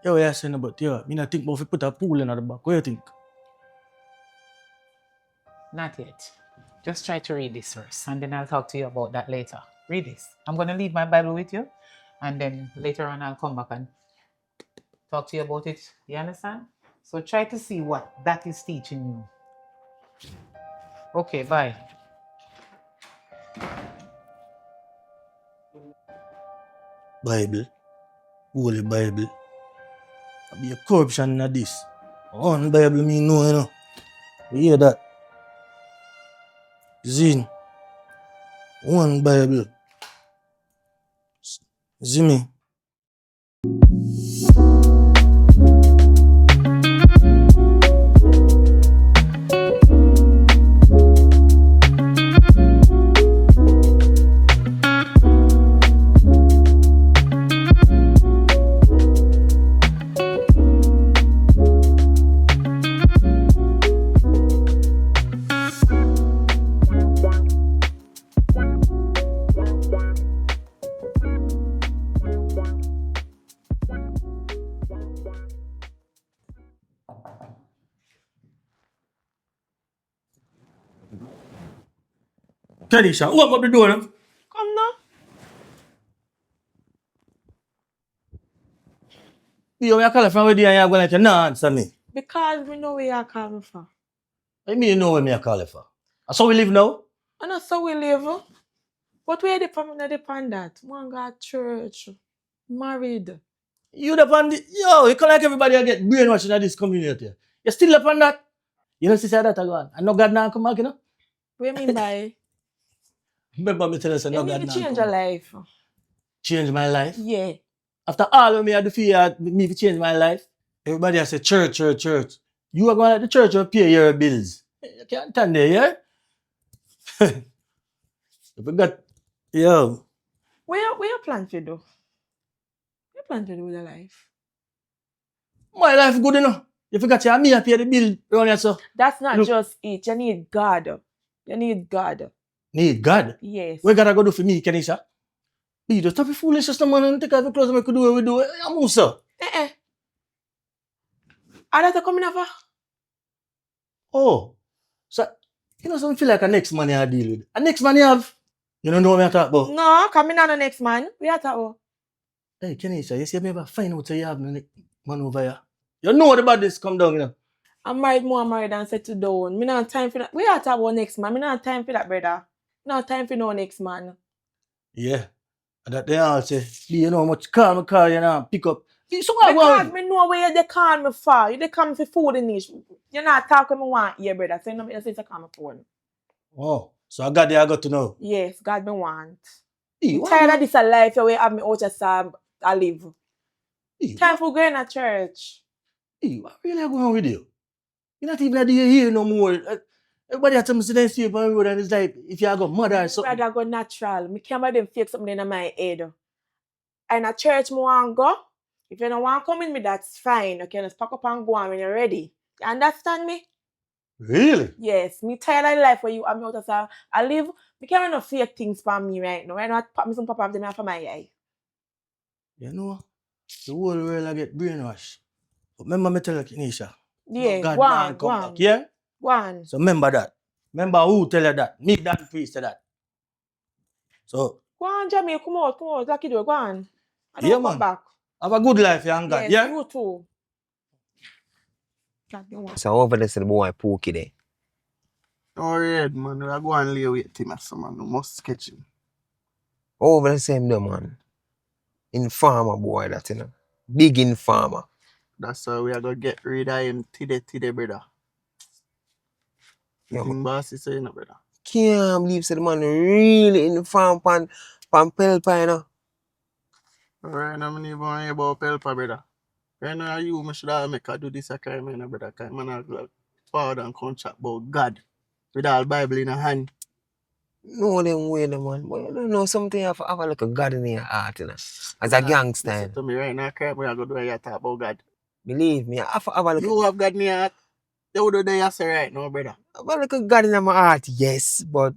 Speaker 1: Yo, yeah, saying about me not think about if we put a pool in the back. What do you think?
Speaker 5: Not yet. Just try to read this verse, and then I'll talk to you about that later. Read this. I'm going to leave my Bible with you, and then later on I'll come back and talk to you about it. You understand? So try to see what that is teaching you. Okay, bye.
Speaker 1: Bible, Holy Bible. I be a corruption in this. One Bible me know, you know. You hear that? Zin. One Bible. See me? Tanisha, open up the door now.
Speaker 7: Come now.
Speaker 1: You me call from where you and you're going to not answer me.
Speaker 7: Because we know where you call me for.
Speaker 1: What mean you know where me call you for? That's how we live now?
Speaker 7: And that's how we live. But where depend on that? One got church, married.
Speaker 1: You depend yo, you can't like everybody get brainwashed in this community. You still upon that? You know, sister that I go on. And no God now come back, you know?
Speaker 7: What you mean by?
Speaker 1: Remember me tell you,
Speaker 7: You
Speaker 1: no
Speaker 7: need
Speaker 1: God
Speaker 7: to
Speaker 1: now
Speaker 7: change
Speaker 1: come
Speaker 7: your
Speaker 1: back.
Speaker 7: life.
Speaker 1: Change my life?
Speaker 7: Yeah.
Speaker 1: After all of me I do for you, me to change my life. Everybody has say church. You are going to the church to pay your bills. You can't stand there, yeah? If you got, yo,
Speaker 7: What you plan to do? What you plan to do with your life?
Speaker 1: my life good enough. You forgot you me I pay the bill around here, so.
Speaker 7: That's not
Speaker 1: Look.
Speaker 7: just it. You need God. You need God.
Speaker 1: Need God?
Speaker 7: Yes.
Speaker 1: What God I go do for me, Kenisha? You just stop your foolishness, no man, and take off your clothes and we could do what we do. I'm also.
Speaker 7: Are that coming over?
Speaker 1: Oh. So, you know something feel like a next man I deal with. A next man you have. You don't know what I talk about?
Speaker 7: No, coming on the next man. We are talking.
Speaker 1: Hey, Kenisha, you see me ever find out you have no next man over here? You know what about this come down, you know?
Speaker 7: I'm married and settled down. Me not have time for that. We are talking about next man. Me not have time for that, brother. No time for no next man.
Speaker 1: Yeah. And that they all say, you know how much call you know, pick up. So what
Speaker 7: Because me know where they call me for. You they come for food in this. You're not talking me want here, brother. So you say call me phone.
Speaker 1: Oh, so I got there, I got to know.
Speaker 7: Yes, God me want.
Speaker 4: Hey,
Speaker 7: I'm
Speaker 4: what
Speaker 7: tired
Speaker 4: man?
Speaker 7: of this a life where have me out of Sam I live.
Speaker 4: Hey,
Speaker 7: Time
Speaker 4: what?
Speaker 7: for going to church.
Speaker 4: Hey, what really going on with you? You're not even here no more. Everybody has to sit and see you on the road and it's like if you got mother or
Speaker 7: I
Speaker 4: something.
Speaker 7: rather go natural. Me can't make them fake something in my head. And a church me want go. If you don't want to come in me, that's fine. Okay, just pack up and go on when you're ready. You understand me?
Speaker 4: Really?
Speaker 7: Yes. Me tired of the life where you have me out of Sam I live. Me can't no fake things for me right now. Right now, pop me some pop up them for my eye.
Speaker 4: You know, the whole world I get brainwashed. But remember me tell you, Kenisha,
Speaker 7: Yeah,
Speaker 4: God
Speaker 7: go
Speaker 4: nah
Speaker 7: on,
Speaker 4: come
Speaker 7: go
Speaker 4: back,
Speaker 7: on.
Speaker 4: yeah?
Speaker 7: Go on.
Speaker 4: So remember that. Remember who tell you that? Me, Dan Priest, tell that. So,
Speaker 7: Go on, Jamie, come out, lucky door, go on. I don't
Speaker 4: yeah,
Speaker 7: come
Speaker 4: man.
Speaker 7: back.
Speaker 4: Have a good life, young God,
Speaker 7: Yes,
Speaker 4: yeah?
Speaker 7: you too. God, don't want.
Speaker 3: So over there, the boy Pookie there.
Speaker 8: Alright, man. We are going to lay with him, man. We must catch him.
Speaker 3: Over the same there, man. Informer boy, that you know. Big informer.
Speaker 8: That's why we are going to get rid of him today, brother. You
Speaker 3: Yeah, man.
Speaker 8: think boss is saying, brother?
Speaker 3: Can't believe the man really inform pan Pelpa, you know.
Speaker 8: Alright, I'm not even worry about Pelpa, brother. Right now, you should have make a do this a crime, brother. Because man, I go forward and come chat about God with all Bible in a hand.
Speaker 3: No them way, the man. But you don't know something you have a little God in your heart, you know. As a gangster.
Speaker 8: Listen to me right now, crime we are going to do you talk about God.
Speaker 3: Believe me, I have a little,
Speaker 8: You have God in your heart. You would do that you say right now, brother.
Speaker 3: God in my heart, yes, but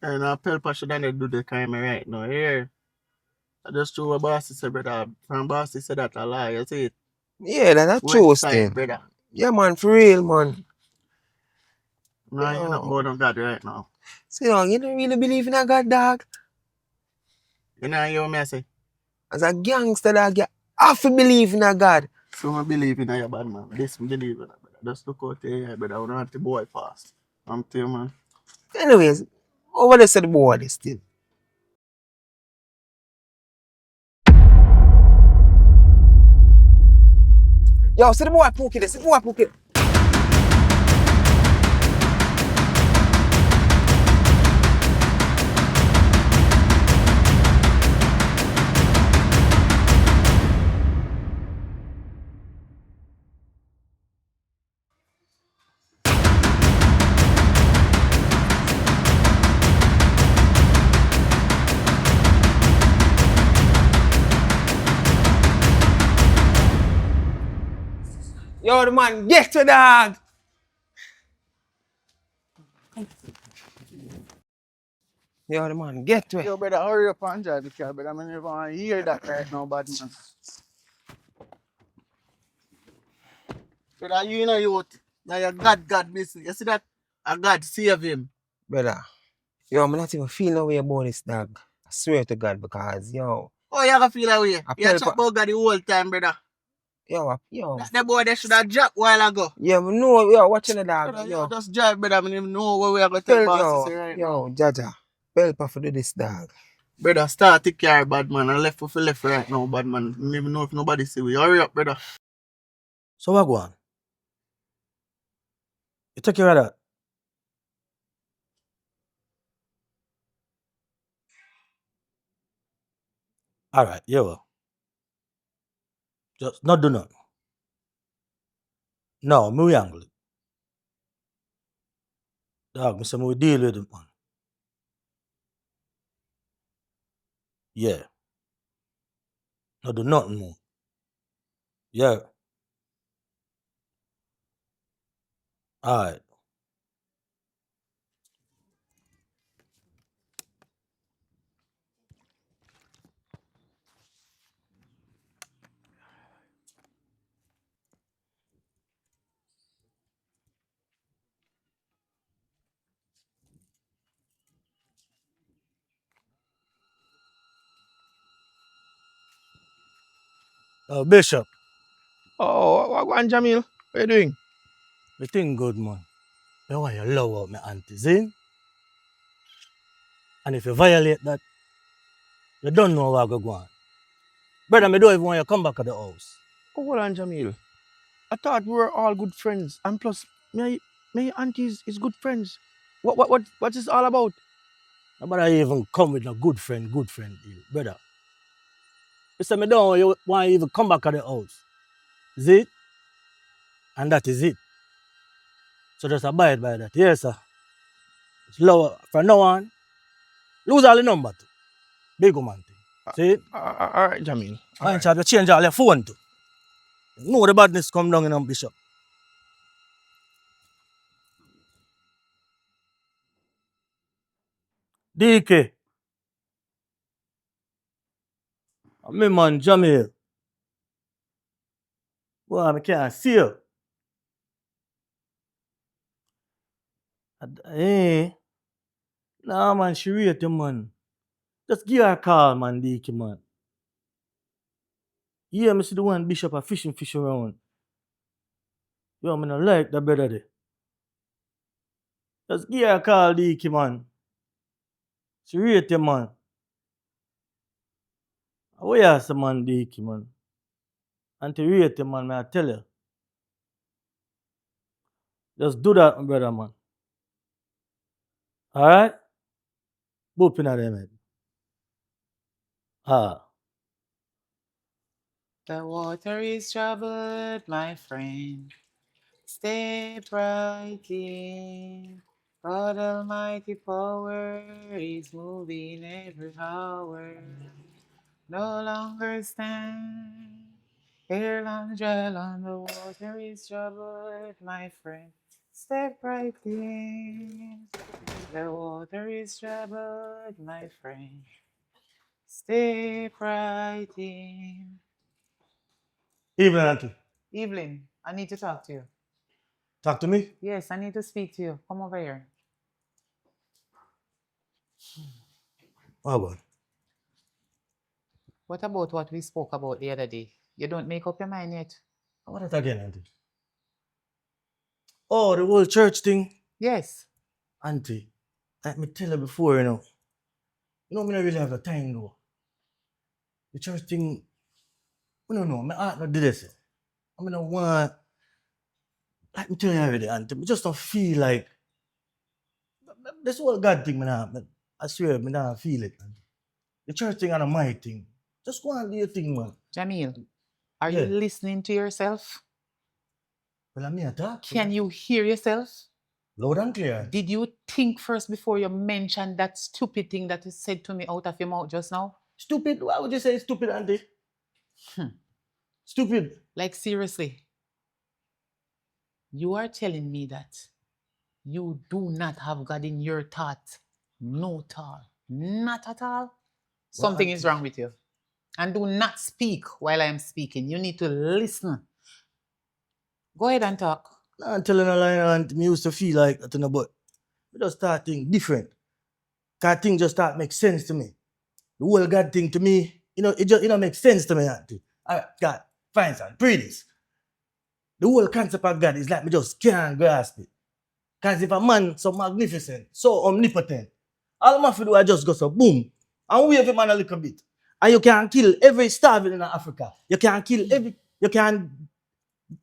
Speaker 8: And Pelpa should not do the crime right now. Here. I just true what boss said, brother. From boss said that a lie, you see it?
Speaker 3: yeah, that's a true
Speaker 8: West side,
Speaker 3: thing.
Speaker 8: brother.
Speaker 3: Yeah, man, for real, man.
Speaker 8: No, you're not about on God right now.
Speaker 3: So, you don't really believe in a God, dog?
Speaker 8: You know, you hear me say?
Speaker 3: As a gangster, dog, you have to believe in a God.
Speaker 8: So I believe in your bad man. This me believe in, brother. Just look out there, brother. I don't want the boy fast. I'm telling you, man.
Speaker 3: Anyways, over there, said the boy, they still. Yo, see the boy Pookie there, see the boy Pookie. Yo, the man, get to dog. Yo, the man, get to it.
Speaker 8: Yo, brother, hurry up and drive the car, brother. I don't even want to hear that right now, bad man. Brother, you know you now your God business. You see that? A God save him.
Speaker 3: Brother, yo, I'm not even feeling no way about this dog. I swear to God, because, yo,
Speaker 8: Oh, you gonna feel that way?
Speaker 3: I
Speaker 8: You
Speaker 3: Pelpa,
Speaker 8: chat about God the whole time, brother.
Speaker 3: yo.
Speaker 8: That the boy they should have dropped while ago.
Speaker 3: Yeah, but no, yo, watching the dog,
Speaker 8: Brother, you
Speaker 3: yo.
Speaker 8: just drive, brother. I don't even know what we are gonna tell boss to say right now.
Speaker 3: Jaja. Pelpa for do this dog.
Speaker 8: Brother, start take care, bad man. I left for left right now, bad man. Don't even know if nobody see we. Hurry up, brother.
Speaker 4: So what go on? You take care of that. All right, yeah, well. Just not do nothing. No, me we angle it. Dog, me say me we deal with it, man. Yeah. Not do nothing more. Yeah. All right. Bishop,
Speaker 8: Oh, what going, Jamil? What you doing?
Speaker 4: me think good, man. Me want you love out my aunties, eh? And if you violate that, you don't know what go on. Brother, me don't even want you come back to the house.
Speaker 8: Hold on, Jamil. I thought we were all good friends, and plus, my auntie is good friends. What is this all about?
Speaker 1: Nobody even come with a good friend deal, brother. You say me don't want you even come back at the house. Is it? And that is it. So just abide by that. Yes, sir. It's lower. From now on, lose all the number too. Big woman thing. See it?
Speaker 4: All right, Jamil. All
Speaker 1: Mind
Speaker 4: right.
Speaker 1: you, have to change all your phone too. No, the badness come down in Bishop. DK. Me man Jamil. Boy, I can't see you. Hey. Nah man, she rate you, man. Just give her a call, man, DK, man. Yeah, me see the one Bishop a fish around. Yo, me not like that brother there. Just give her a call, DK, man. She rate you, man. What you say, man, DK, man? Auntie rate you, man, I tell you. Just do that, my brother, man. Alright? Boop in there, man. Ah.
Speaker 5: The water is troubled, my friend. Stay bright in. God Almighty power is moving every hour. No longer stand. Here long dwell on the water is troubled, my friend. Step right in. The water is troubled, my friend. Step right in.
Speaker 1: Evening, Auntie.
Speaker 5: Evelyn, I need to talk to you.
Speaker 1: Talk to me.
Speaker 5: Yes, I need to speak to you. Come over here.
Speaker 1: How about?
Speaker 5: What about what we spoke about the other day? You don't make up your mind yet?
Speaker 1: How about that again, Auntie? Oh, the whole church thing.
Speaker 5: Yes.
Speaker 1: Auntie, like me tell you before, you know. You know, me not really have the time, though. The church thing, I don't know. My heart not did this. I mean, I want, like me tell you already, Auntie, me just don't feel like, this whole God thing, man, I swear, me not feel it, Auntie. The church thing and my thing. Just go and do your thing, man.
Speaker 5: Jamil, are
Speaker 1: Yeah.
Speaker 5: you listening to yourself?
Speaker 1: Well, I'm here to talk.
Speaker 5: Can you hear yourself?
Speaker 1: Loud and clear.
Speaker 5: Did you think first before you mentioned that stupid thing that you said to me out of your mouth just now?
Speaker 1: Stupid? Why would you say stupid, Auntie? Stupid.
Speaker 5: Like, seriously, you are telling me that you do not have God in your thought. No thought. Not at all. Something is wrong with you. And do not speak while I am speaking. You need to listen. Go ahead and talk.
Speaker 1: I'm telling a lie, Auntie, me used to feel like that, but we just start thinking different. Cause things just start make sense to me. The whole God thing to me, it just makes sense to me, Auntie. All right, God, fine, son, pray this. The whole concept of God is like me just can't grasp it. Because if a man so magnificent, so omnipotent, all I have to do is just go so boom and wave him on a little bit. And you can kill every starving in Africa. You can kill you can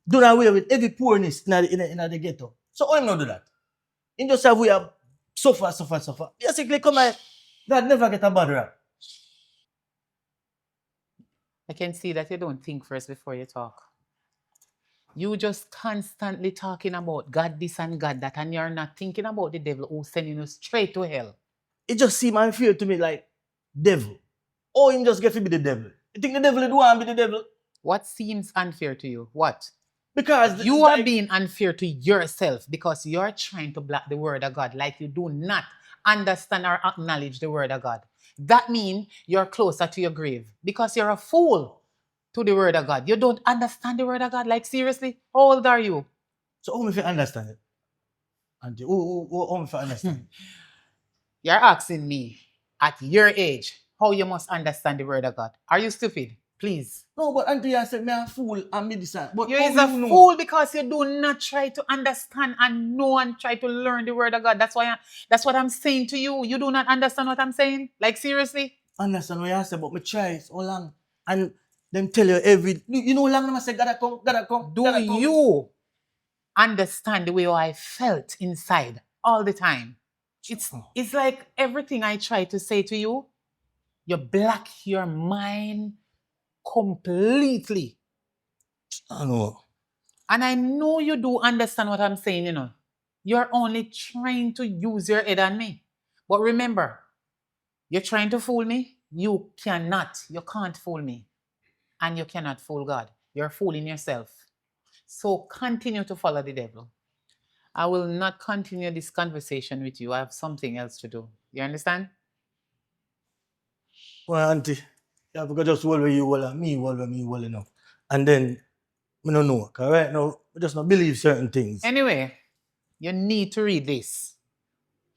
Speaker 1: do away with every poorness in the ghetto. So why not do that? In just have we have suffer. Basically, come on, God never get a bad rap.
Speaker 5: I can see that you don't think first before you talk. You just constantly talking about God this and God that, and you're not thinking about the devil who's sending you straight to hell.
Speaker 1: It just seems unfair to me like devil. Or him just get to be the devil. You think the devil do want to be the devil?
Speaker 5: What seems unfair to you? What?
Speaker 1: Because
Speaker 5: you are being unfair to yourself because you're trying to block the word of God like you do not understand or acknowledge the word of God. That means you're closer to your grave because you're a fool to the word of God. You don't understand the word of God. Like, seriously, how old are you?
Speaker 1: So how if you understand it? Auntie, how if you understand it?
Speaker 5: You're asking me at your age how you must understand the word of God. Are you stupid? Please.
Speaker 1: No, but Auntie, I said, me a fool and me decide. But
Speaker 5: You
Speaker 1: how
Speaker 5: is a
Speaker 1: you know?
Speaker 5: fool because you do not try to understand and know and try to learn the word of God. That's what I'm saying to you. You do not understand what I'm saying? Like, seriously?
Speaker 1: Understand what you say, but me try so long. And them tell you you know how long I say, gotta come.
Speaker 5: Do you understand the way I felt inside all the time? It's like everything I try to say to you, you block your mind completely.
Speaker 1: I know.
Speaker 5: And I know you do understand what I'm saying, you know. You're only trying to use your head on me. But remember, you're trying to fool me. You can't fool me. And you cannot fool God. You're fooling yourself. So continue to follow the devil. I will not continue this conversation with you. I have something else to do. You understand?
Speaker 1: Well, Auntie, you have to just hold where you hold and me hold where me hold, you know. And then, I don't know, because right now, I just not believe certain things.
Speaker 5: Anyway, you need to read this.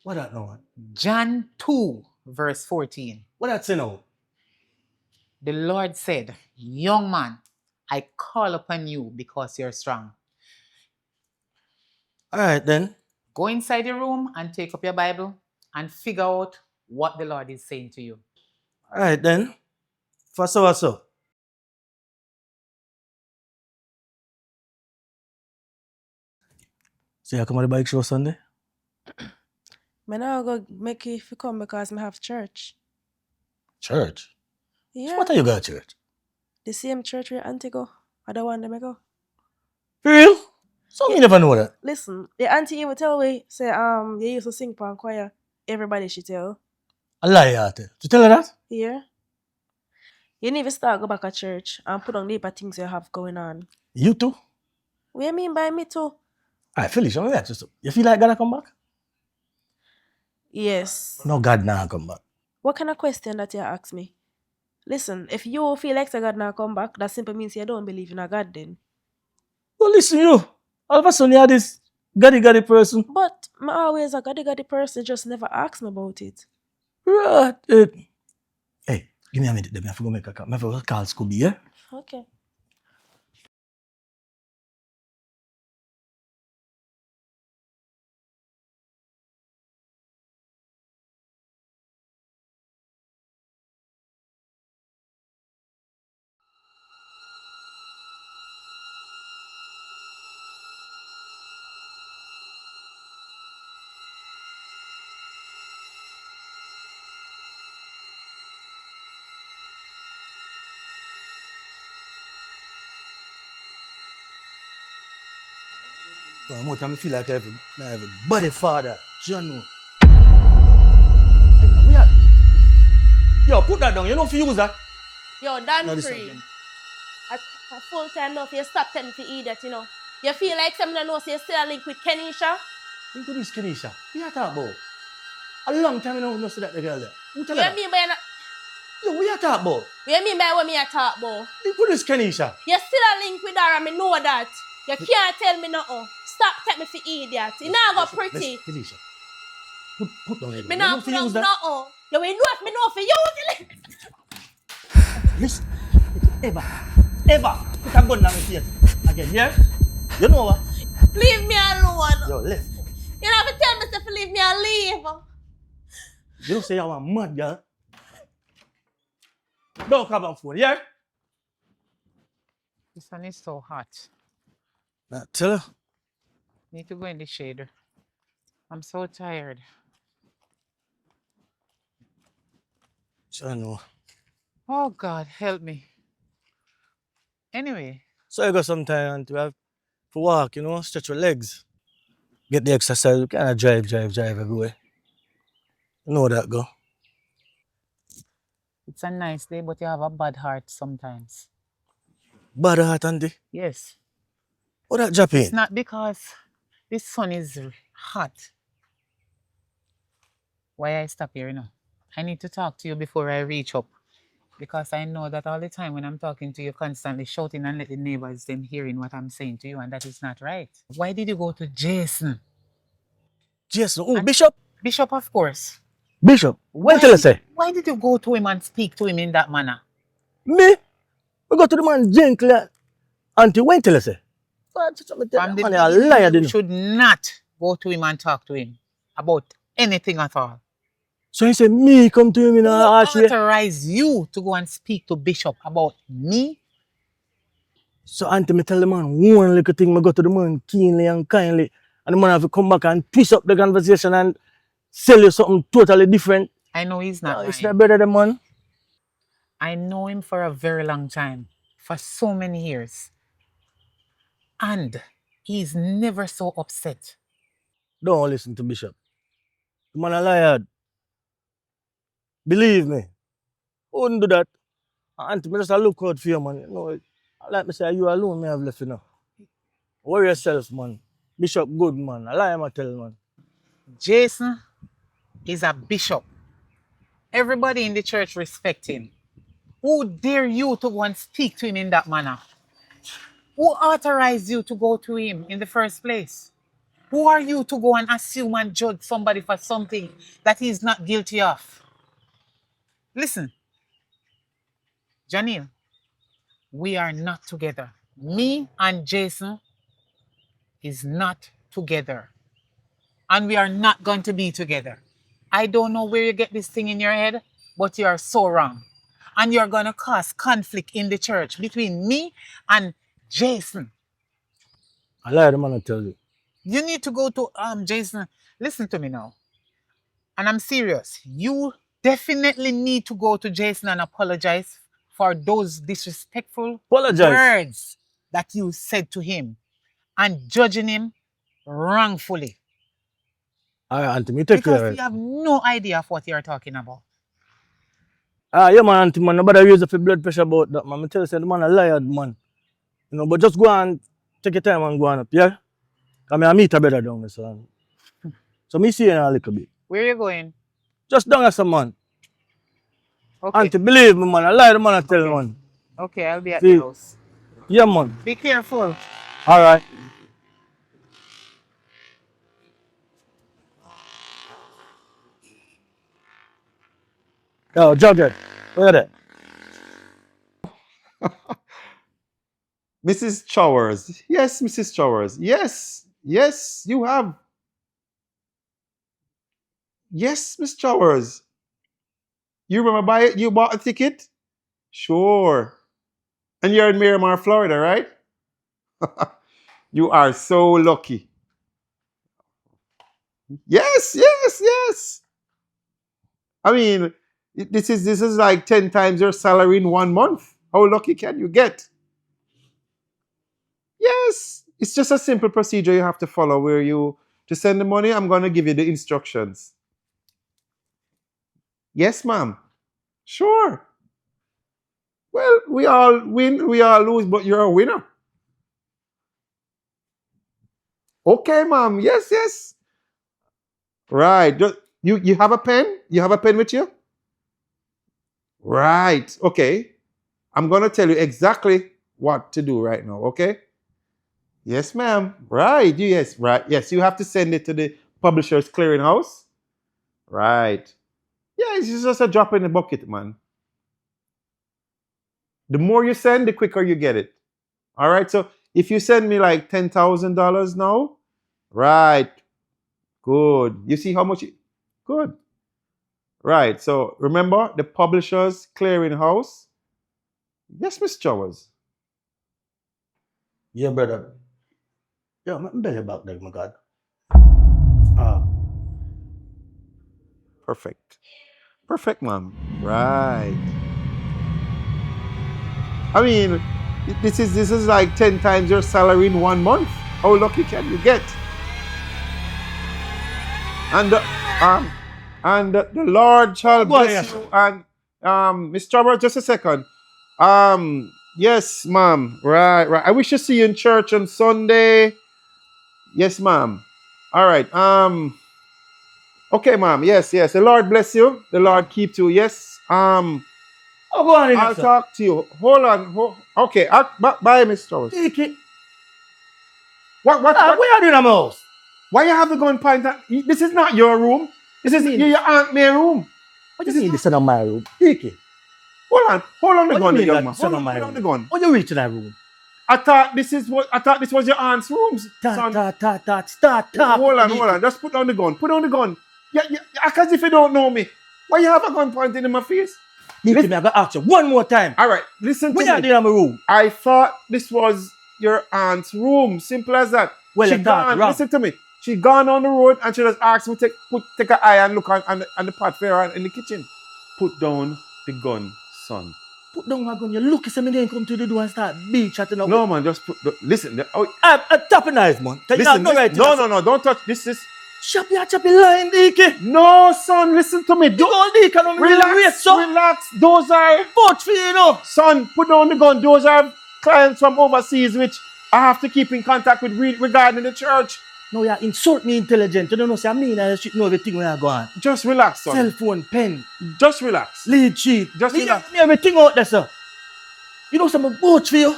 Speaker 1: What that now?
Speaker 5: John 2, verse 14.
Speaker 1: What that say now?
Speaker 5: The Lord said, young man, I call upon you because you're strong.
Speaker 1: All right, then.
Speaker 5: Go inside your room and take up your Bible and figure out what the Lord is saying to you.
Speaker 1: All right, then. For so. So you come on the bike show Sunday?
Speaker 7: Me now go make you if you come because me have church.
Speaker 1: Church?
Speaker 7: Yeah.
Speaker 1: What are you got church?
Speaker 7: The same church where Auntie go. I don't want them to go.
Speaker 1: For real? So me never know that.
Speaker 7: Listen, the auntie even tell me, say, you used to sing pan choir. Everybody should tell.
Speaker 1: A lie out there. To tell her that?
Speaker 7: Yeah. You need to start go back at church and put on the things you have going on.
Speaker 1: You too?
Speaker 7: What you mean by me too?
Speaker 1: All right, Felicia, let me ask you something. You feel like God come back?
Speaker 7: Yes.
Speaker 1: No, God now come back.
Speaker 7: What kind of question that you ask me? Listen, if you feel like God now come back, that simply means you don't believe in a God then.
Speaker 1: Well, listen, you. All of a sudden, you're this gaddy person.
Speaker 7: But I'm always a goddy person, just never ask me about it.
Speaker 1: Right. Hey, give me a minute. Let me have to go make a call. I have to call Scooby, yeah?
Speaker 7: Okay.
Speaker 1: Well, more time I feel like I have a body father. John. Yo, put that down. You don't feel use that.
Speaker 7: Yo, Dan
Speaker 1: No, this
Speaker 7: Free.
Speaker 1: again.
Speaker 7: A full time now, if you stop telling me to eat that, you know. You feel like someone knows you're still a link with Kenisha?
Speaker 1: Think of this, Kenisha. What you talk about? A long time I don't see that the girl there. Who tell
Speaker 7: What
Speaker 1: her
Speaker 7: you
Speaker 1: that?
Speaker 7: mean by
Speaker 1: Yo, what you talk about?
Speaker 7: what you mean by what me I talk about?
Speaker 1: Think of this, Kenisha.
Speaker 7: You still a link with her and me know that. You can't tell me nothing. Stop telling me for idiot. You now go pretty.
Speaker 1: Kenisha. Put down here.
Speaker 7: Me not put on nothing. You will know if me know for you.
Speaker 1: Listen. Ever put a gun down my face again, yeah? You know what?
Speaker 7: Leave me alone.
Speaker 1: Yo, left.
Speaker 7: You never tell me to leave me and leave.
Speaker 1: You don't say you're a mad girl. Don't come on phone, yeah?
Speaker 5: The sun is so hot.
Speaker 1: Nah, tell her.
Speaker 5: Need to go in the shade. I'm so tired.
Speaker 1: I know.
Speaker 5: Oh God, help me. Anyway,
Speaker 1: So you got some time to have to walk, you know, stretch your legs. Get the exercise, you kind of drive everywhere. You know that go.
Speaker 5: it's a nice day, but you have a bad heart sometimes.
Speaker 1: Bad heart, Auntie.
Speaker 5: Yes.
Speaker 1: What that drop
Speaker 5: It's
Speaker 1: in?
Speaker 5: not because the sun is hot. Why I stop here, you know? I need to talk to you before I reach up. Because I know that all the time when I'm talking to you, constantly shouting and let the neighbors them hearing what I'm saying to you, and that is not right. Why did you go to Jason?
Speaker 1: Jason, oh, Bishop?
Speaker 5: Bishop, of course.
Speaker 1: Bishop, when tell us say?
Speaker 5: Why did you go to him and speak to him in that manner?
Speaker 1: Me? We go to the man gently. Auntie, when tell us say?
Speaker 5: From the
Speaker 1: Man, a
Speaker 5: beginning,
Speaker 1: liar,
Speaker 5: you
Speaker 1: didn't.
Speaker 5: should not go to him and talk to him about anything at all.
Speaker 1: So he said, me come to him in a
Speaker 5: Who
Speaker 1: harsh way.
Speaker 5: authorized you to go and speak to Bishop about me?
Speaker 1: So Auntie, me tell the man one little thing, me go to the man keenly and kindly. And the man have to come back and twist up the conversation and sell you something totally different.
Speaker 5: I know he's not
Speaker 1: No, it's
Speaker 5: lying.
Speaker 1: not better than man.
Speaker 5: I know him for a very long time, for so many years. And he's never so upset.
Speaker 1: Don't listen to Bishop. The man a liar. Believe me. Wouldn't do that. Auntie, me just a look out for you, man. You know, like me say, you alone me have left, you know. Worry yourself, man. Bishop good, man. I lie, I tell, man.
Speaker 5: Jason is a bishop. Everybody in the church respect him. Who dare you to go and speak to him in that manner? Who authorized you to go to him in the first place? Who are you to go and assume and judge somebody for something that he's not guilty of? Listen, Janine, we are not together. Me and Jason is not together. And we are not going to be together. I don't know where you get this thing in your head, but you are so wrong. And you're going to cause conflict in the church between me and Jason.
Speaker 1: I lie, the man I tell you.
Speaker 5: You need to go to Jason. Listen to me now. And I'm serious. You definitely need to go to Jason and apologize for those disrespectful
Speaker 1: Apologize.
Speaker 5: words that you said to him and judging him wrongfully.
Speaker 1: All right, Auntie, me take care
Speaker 5: Because
Speaker 1: of
Speaker 5: you
Speaker 1: it.
Speaker 5: have no idea of what you're talking about.
Speaker 1: Yeah, man, Auntie, man. Nobody raise up your blood pressure about that, man. I tell you, say, the man a liar, man. You know, but just go and take your time and go on up, yeah? Because I meet a brother down there, son. So me see you in a little bit.
Speaker 5: Where are you going?
Speaker 1: Just down as a man.
Speaker 5: Okay.
Speaker 1: Auntie, believe me, man. I lie, the man I tell,
Speaker 5: Okay.
Speaker 1: man.
Speaker 5: Okay, I'll be at
Speaker 1: See?
Speaker 5: the house.
Speaker 1: Yeah, man.
Speaker 5: Be careful.
Speaker 1: All right. Yo, Jughead. Look at that.
Speaker 6: Mrs. Chowers. Yes, Mrs. Chowers. Yes. Yes, you have. Yes, Miss Chowers. You remember you bought a ticket? Sure. And you're in Miramar, Florida, right? You are so lucky. Yes, yes, yes. I mean, this is like 10 times your salary in 1 month. How lucky can you get? Yes. It's just a simple procedure you have to follow where you to send the money, I'm gonna give you the instructions. Yes, ma'am. Sure. Well, we all win, we all lose, but you're a winner. Okay, ma'am. Yes, yes. Right. You have a pen? You have a pen with you? Right. Okay. I'm gonna tell you exactly what to do right now, okay? Yes, ma'am. Right. Yes, right. Yes, you have to send it to the publisher's clearinghouse. Right. Yeah, it's just a drop in the bucket, man. The more you send, the quicker you get it. All right. So if you send me like $10,000 now, right. Good. You see how much? Good. Right. So remember the publisher's clearinghouse. Yes, Miss Chowers.
Speaker 1: Yeah, brother. Yo, I'm belly back there, my God.
Speaker 6: Perfect. Perfect, ma'am. Right. I mean, this is like 10 times your salary in 1 month. How lucky can you get? And the Lord shall
Speaker 1: Go on,
Speaker 6: bless
Speaker 1: yes.
Speaker 6: you. And Miss Chowers, just a second. Yes, ma'am. Right, right. I wish to see you in church on Sunday. Yes, ma'am. All right. Okay, ma'am. Yes, yes. The Lord bless you. The Lord keep you. Yes.
Speaker 1: Oh, go on,
Speaker 6: I'll
Speaker 1: yes, sir.
Speaker 6: talk to you. Hold on. Okay. Bye, Miss Chowers.
Speaker 1: Take it.
Speaker 6: What?
Speaker 1: What you doing in my house?
Speaker 6: Why you have to go and point that? This is not your room. This is your Aunt May's room.
Speaker 1: What do you mean this is not my room? Take it.
Speaker 6: Hold on the
Speaker 1: What do
Speaker 6: gun,
Speaker 1: you mean
Speaker 6: young
Speaker 1: that
Speaker 6: man.
Speaker 1: this is
Speaker 6: Hold
Speaker 1: not
Speaker 6: on,
Speaker 1: my
Speaker 6: put on the
Speaker 1: room?
Speaker 6: gun.
Speaker 1: What you reach in that room?
Speaker 6: I thought this was your aunt's room, son.
Speaker 1: Start talk.
Speaker 6: Hold on. Just put down the gun. Put down the gun. Yeah, act as if you don't know me. Why you have a gun pointed in my face?
Speaker 1: Listen, me, I gotta ask you one more time.
Speaker 6: All right, listen
Speaker 1: What
Speaker 6: to
Speaker 1: you
Speaker 6: me.
Speaker 1: doing in my room?
Speaker 6: I thought this was your aunt's room. Simple as that.
Speaker 1: Well,
Speaker 6: She
Speaker 1: you thought
Speaker 6: gone.
Speaker 1: wrong.
Speaker 6: Listen to me. She gone on the road and she just asked me take her eye and look on the pot for her in the kitchen. Put down the gun, son.
Speaker 1: Put down my gun. You look, say me then come to the door and start beat chatting up.
Speaker 6: No, man, just listen.
Speaker 1: I tap a knife, man.
Speaker 6: Listen, no, don't touch this.
Speaker 1: Choppy line, Deke.
Speaker 6: No, son, listen to me. Relax. Those are
Speaker 1: Vote for you, know.
Speaker 6: son. Put down the gun. Those are clients from overseas, which I have to keep in contact with regarding the church.
Speaker 1: No, you insult me intelligent. You don't know, say I mean I should know everything where I go on.
Speaker 6: Just relax, son.
Speaker 1: Cell phone, pen.
Speaker 6: Just relax.
Speaker 1: Lead sheet.
Speaker 6: Just relax.
Speaker 1: Me everything out there, sir. You know some vote for you.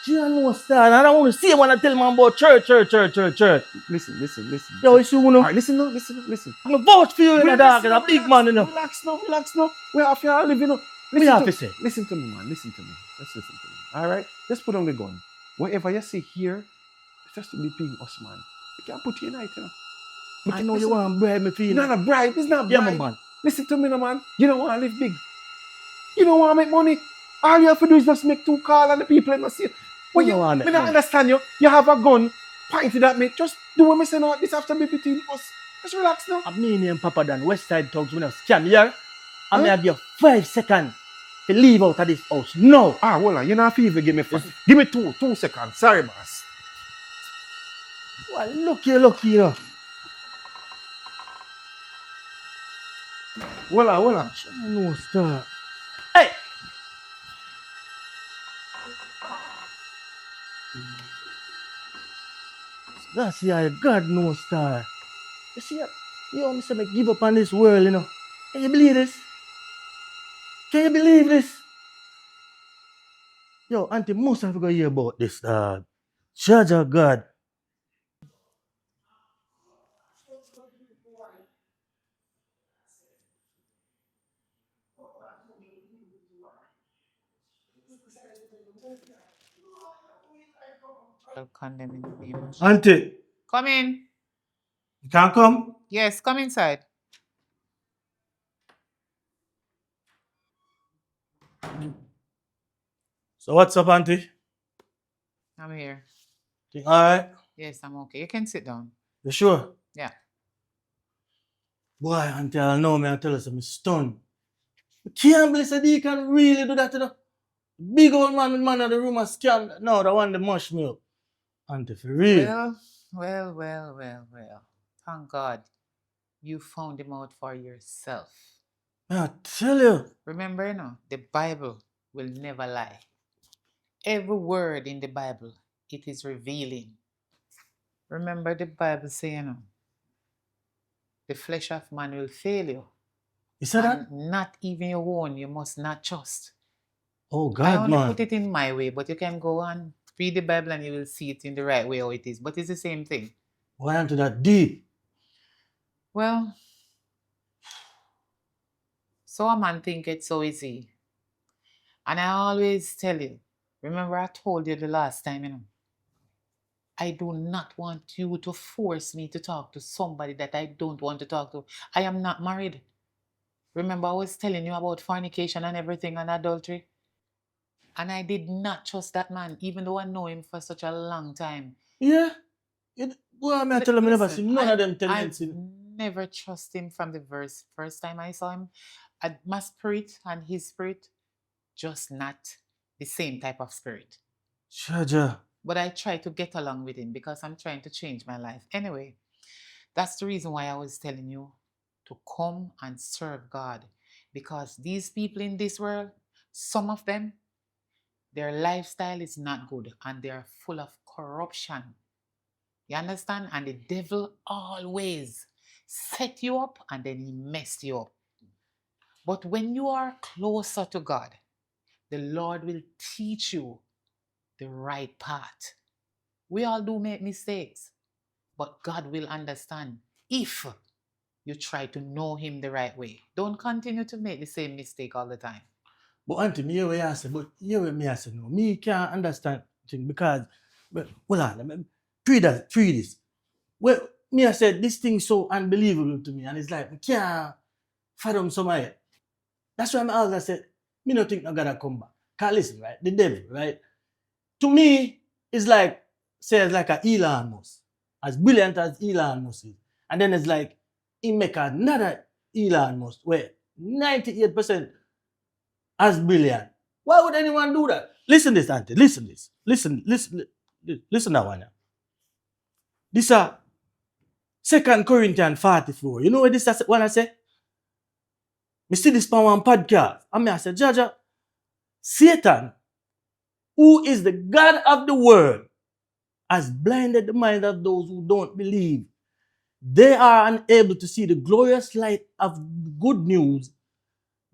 Speaker 1: You don't know, sir. I don't want to see you when I tell man about church.
Speaker 6: Listen.
Speaker 1: Yo, it's you, know.
Speaker 6: All right, listen.
Speaker 1: I'm going to vote for you in the dark. I'm a big man, you know.
Speaker 6: Relax now. We have to live, you know. Listen to me, man. Listen to me. Let's listen to me. All right? Let's put on the gun. Whatever you see here, it's just to be paying us, man. We can't put you in it, you know.
Speaker 1: I know you want to bribe me for you.
Speaker 6: It's not a bribe. It's not a bribe.
Speaker 1: Yeah, man.
Speaker 6: Listen to me, no, man. You don't want to live big. You don't want to make money. All you have to do is just make 2 calls and the people ain't not see it. Well, you don't understand you. You have a gun pointed at me. Just do what I say now. This have to be between us. Just relax now.
Speaker 1: I'm me and Papa Dan, West Side Thugs, when I scam here. I'm going to give you 5 seconds to leave out of this house. No.
Speaker 6: Hold on. You not feel give me 5. Give me 2 seconds. Sorry, boss.
Speaker 1: Well, look here, you know.
Speaker 6: Hold on.
Speaker 1: No, star. Hey! That's your God, no, star. You see, you want me to give up on this world, you know. Can you believe this? Can you believe this? Yo, Auntie, most have to go hear about this, dog. Judge of God.
Speaker 5: I'll condemn in the name of Jesus.
Speaker 1: Auntie,
Speaker 5: Come in.
Speaker 1: you can come?
Speaker 5: Yes, come inside.
Speaker 1: So what's up, Auntie?
Speaker 5: I'm here.
Speaker 1: Think all right?
Speaker 5: Yes, I'm okay. You can sit down.
Speaker 1: You sure?
Speaker 5: Yeah.
Speaker 1: Boy, Auntie, I know me, I tell you something, stunned. I can't believe that he can really do that, you know. Big old man in the room and scam. No, the one that mush me up. Auntie, for real.
Speaker 5: Well. Thank God you found him out for yourself.
Speaker 1: I tell you.
Speaker 5: Remember, you know, the Bible will never lie. Every word in the Bible, it is revealing. Remember the Bible saying, you know, the flesh of man will fail you.
Speaker 1: You said that?
Speaker 5: Not even your own, you must not trust.
Speaker 1: Oh,
Speaker 5: I
Speaker 1: God,
Speaker 5: only
Speaker 1: man.
Speaker 5: put it in my way, but you can go and read the Bible and you will see it in the right way how it is. But it's the same thing.
Speaker 1: Why into that deep?
Speaker 5: Well, so a man think it's so easy. And I always tell you, remember I told you the last time, you know, I do not want you to force me to talk to somebody that I don't want to talk to. I am not married. Remember I was telling you about fornication and everything and adultery? And I did not trust that man, even though I know him for such a long time.
Speaker 1: Yeah. Well, I tell him I never seen none of them
Speaker 5: I
Speaker 1: tendencies.
Speaker 5: never trust him from the first time I saw him. My spirit and his spirit, just not the same type of spirit.
Speaker 1: Sure.
Speaker 5: But I try to get along with him because I'm trying to change my life. Anyway, that's the reason why I was telling you to come and serve God. Because these people in this world, some of them, their lifestyle is not good and they're full of corruption. You understand? And the devil always set you up and then he messed you up. But when you are closer to God, the Lord will teach you the right path. We all do make mistakes, but God will understand if you try to know him the right way. Don't continue to make the same mistake all the time.
Speaker 1: But Auntie, me hear what you say, but hear what me say no. Me can't understand thing because, hold on, let me pre this. Well, me I said this thing so unbelievable to me, and it's like, I can't fathom somebody. That's why I always said, me no think I gotta come back. Cause listen, right, the devil, right? To me, it's like, say it's like a Elon Musk. as brilliant as Elon Musk is. And then it's like, he make another Elon Musk where 98% as brilliant. Why would anyone do that? Listen this, Auntie. Listen this. Listen that one. This is 2 Corinthians 44. You know what this one I say? Me see this on one podcast. And I say, Jaja, Satan, who is the God of the world, has blinded the mind of those who don't believe. They are unable to see the glorious light of good news.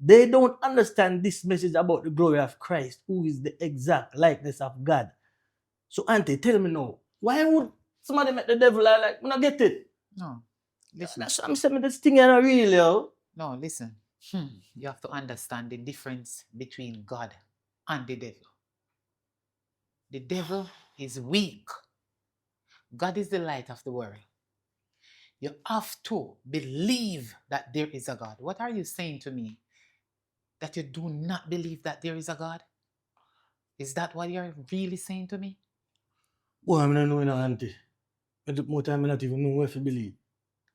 Speaker 1: They don't understand this message about the glory of Christ, who is the exact likeness of God. So, Auntie, tell me now, why would somebody make the devil lie like, I not get it?
Speaker 5: No, listen.
Speaker 1: That's what I'm saying, this thing is not real, yo.
Speaker 5: No, listen. You have to understand the difference between God and the devil. The devil is weak. God is the light of the world. You have to believe that there is a God. What are you saying to me? That you do not believe that there is a God? Is that what you're really saying to me?
Speaker 1: Well, I don't know, Auntie. More time I not even know where to believe.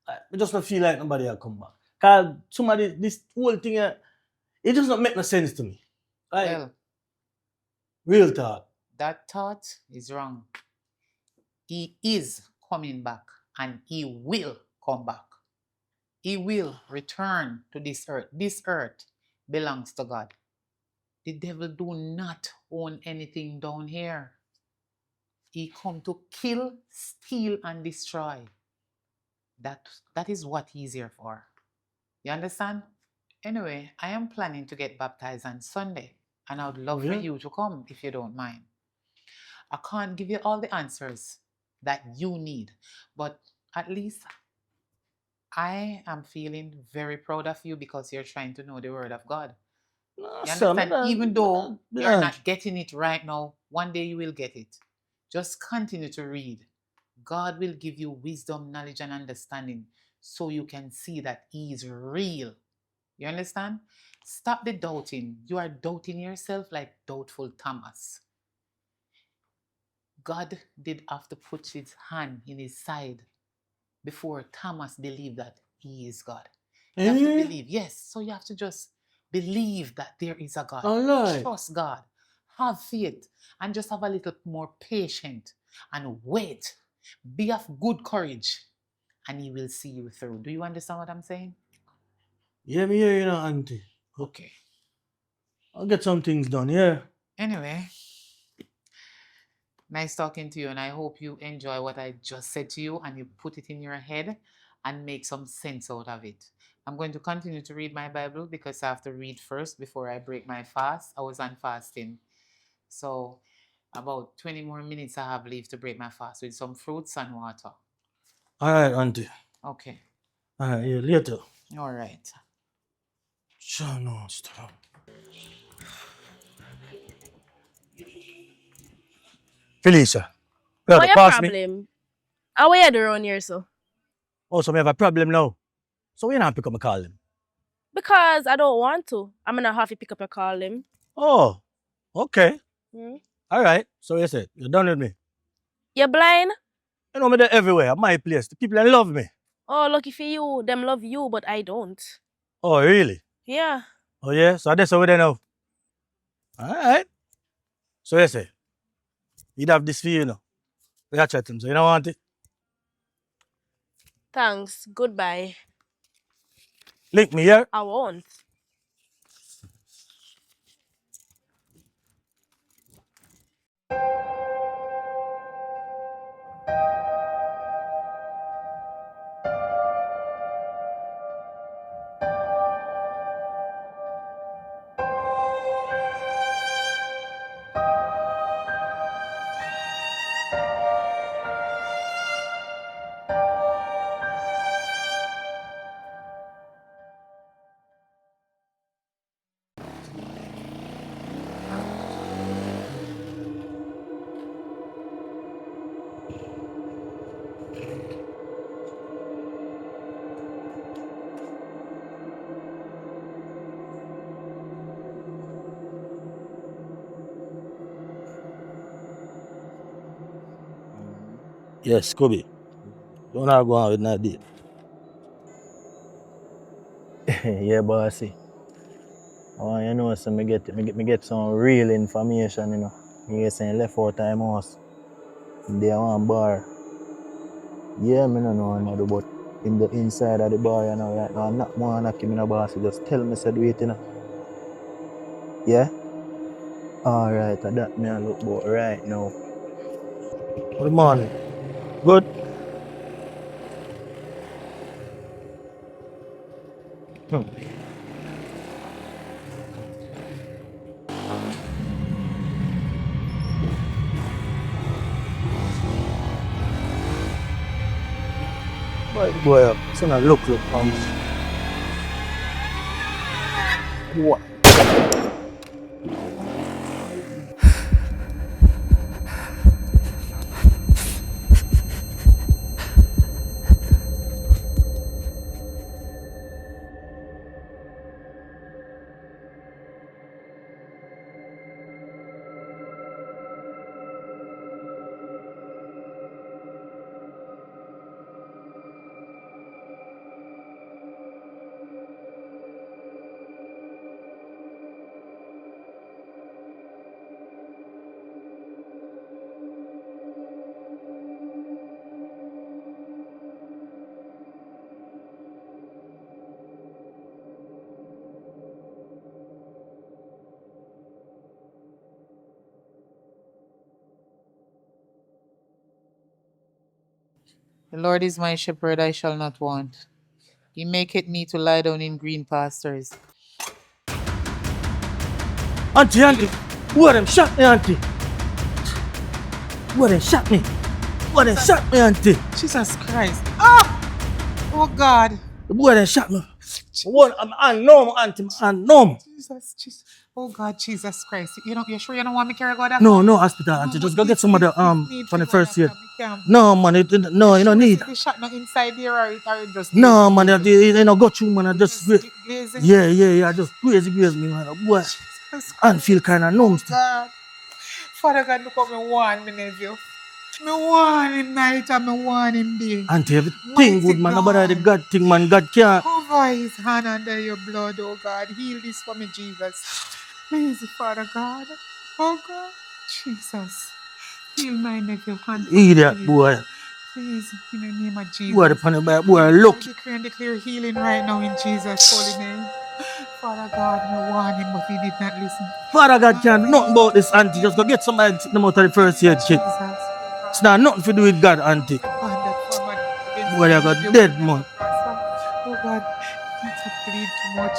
Speaker 1: I just don't feel like nobody will come back. Because somebody, this whole thing, it just not make no sense to me. Like,
Speaker 5: Well,
Speaker 1: real talk.
Speaker 5: that thought is wrong. He is coming back and he will come back. He will return to this earth. This earth belongs to God. The devil do not own anything down here. He come to kill, steal, and destroy. That is what he's here for. You understand? Anyway, I am planning to get baptized on Sunday, and I would love for you to come if you don't mind. I can't give you all the answers that you need, but at least I am feeling very proud of you because you're trying to know the word of God.
Speaker 1: No,
Speaker 5: You
Speaker 1: sir,
Speaker 5: understand? Even though you're
Speaker 1: yeah.
Speaker 5: not getting it right now, one day you will get it. Just continue to read. God will give you wisdom, knowledge, and understanding so you can see that He is real. You understand? Stop the doubting. You are doubting yourself like doubtful Thomas. God did have to put his hand in his side before Thomas believed that he is God. You have to believe. Yes, so you have to just believe that there is a God.
Speaker 1: Alright.
Speaker 5: Trust God. Have faith and just have a little more patient and wait. Be of good courage and He will see you through. Do you understand what I'm saying?
Speaker 1: Yeah, me hear you now, Auntie.
Speaker 5: Okay.
Speaker 1: I'll get some things done, yeah.
Speaker 5: Anyway, nice talking to you, and I hope you enjoy what I just said to you and you put it in your head and make some sense out of it. I'm going to continue to read my Bible because I have to read first before I break my fast. I was on fasting. So about 20 more minutes I have left to break my fast with some fruits and water.
Speaker 1: Alright, Auntie.
Speaker 5: Okay.
Speaker 1: Alright, yeah, later.
Speaker 5: All right.
Speaker 1: Sure, no, stop. Felicia, you have
Speaker 9: What
Speaker 1: to
Speaker 9: your
Speaker 1: pass me.
Speaker 9: problem? How are you doing around here, so?
Speaker 1: Oh, so we have a problem now. So we not pick up my call him.
Speaker 9: Because I don't want to. I'm gonna have to pick up your call him.
Speaker 1: Oh, okay.
Speaker 9: Hmm?
Speaker 1: Alright. So you said, you're done with me.
Speaker 9: You blind?
Speaker 1: You know me there everywhere, at my place. The people that love me.
Speaker 9: Oh, lucky for you. Them love you, but I don't.
Speaker 1: Oh, really?
Speaker 9: Yeah.
Speaker 1: Oh, yeah? So that's over there now. Alright. So you say, you'd have this for you now. We are chatting, so you don't want it?
Speaker 9: Thanks. Goodbye.
Speaker 1: Link me here.
Speaker 9: I won't.
Speaker 1: Yes, Kobe.
Speaker 3: You wanna go on with that date? Yeah, bossy. I want you know so me get some real information, you know. Me saying left out time house. They want bar. Yeah, me no know another but in the inside of the bar, you know, right now, I'm not more knock him in a bossy. Just tell me said wait, you know. Yeah? Alright, that me I look about right now. Good morning. Good? Hmm. Boy up. So now look. What?
Speaker 5: The Lord is my shepherd, I shall not want. He maketh me to lie down in green pastures.
Speaker 1: Auntie. Boy, them shot me, Auntie. Boy, them shot me. Boy, them shot me, Auntie.
Speaker 5: Jesus Christ. Ah! Oh God.
Speaker 1: The boy, them shot me. Boy, I'm unknown, Auntie. I'm unknown.
Speaker 5: Jesus. Oh God, Jesus Christ. You sure you don't want me to carry go doctor?
Speaker 1: No, hospital, Auntie. Just go get some of the from the first year. No, man, no, you don't need.
Speaker 5: The shot not inside there or it just
Speaker 1: No, man, you know, go through, man. I just
Speaker 5: glazing?
Speaker 1: yeah, just crazy me, man. Boy, and feel kind of numb.
Speaker 5: God. Father God, look how me want me nephew. Me want him night and me want him day.
Speaker 1: Auntie, everything good, man. Nobody the God thing, man. God can't.
Speaker 5: Cover his hand under your blood, oh God. Heal this for me, Jesus. Please, Father God. Oh God. Jesus. Heal my nephew.
Speaker 1: Idiot, boy.
Speaker 5: Please, in the name of Jesus.
Speaker 1: Boy, the funny boy, look.
Speaker 5: I decree and declare healing right now in Jesus' holy name. Father God, me warned him, but he did not listen.
Speaker 1: Father God can't do nothing about this, Auntie. Just go get somebody to take them out of the first year kit. It's not nothing to do with God, Auntie. Boy, I got dead, man.
Speaker 5: Oh God, it's a bleed too much.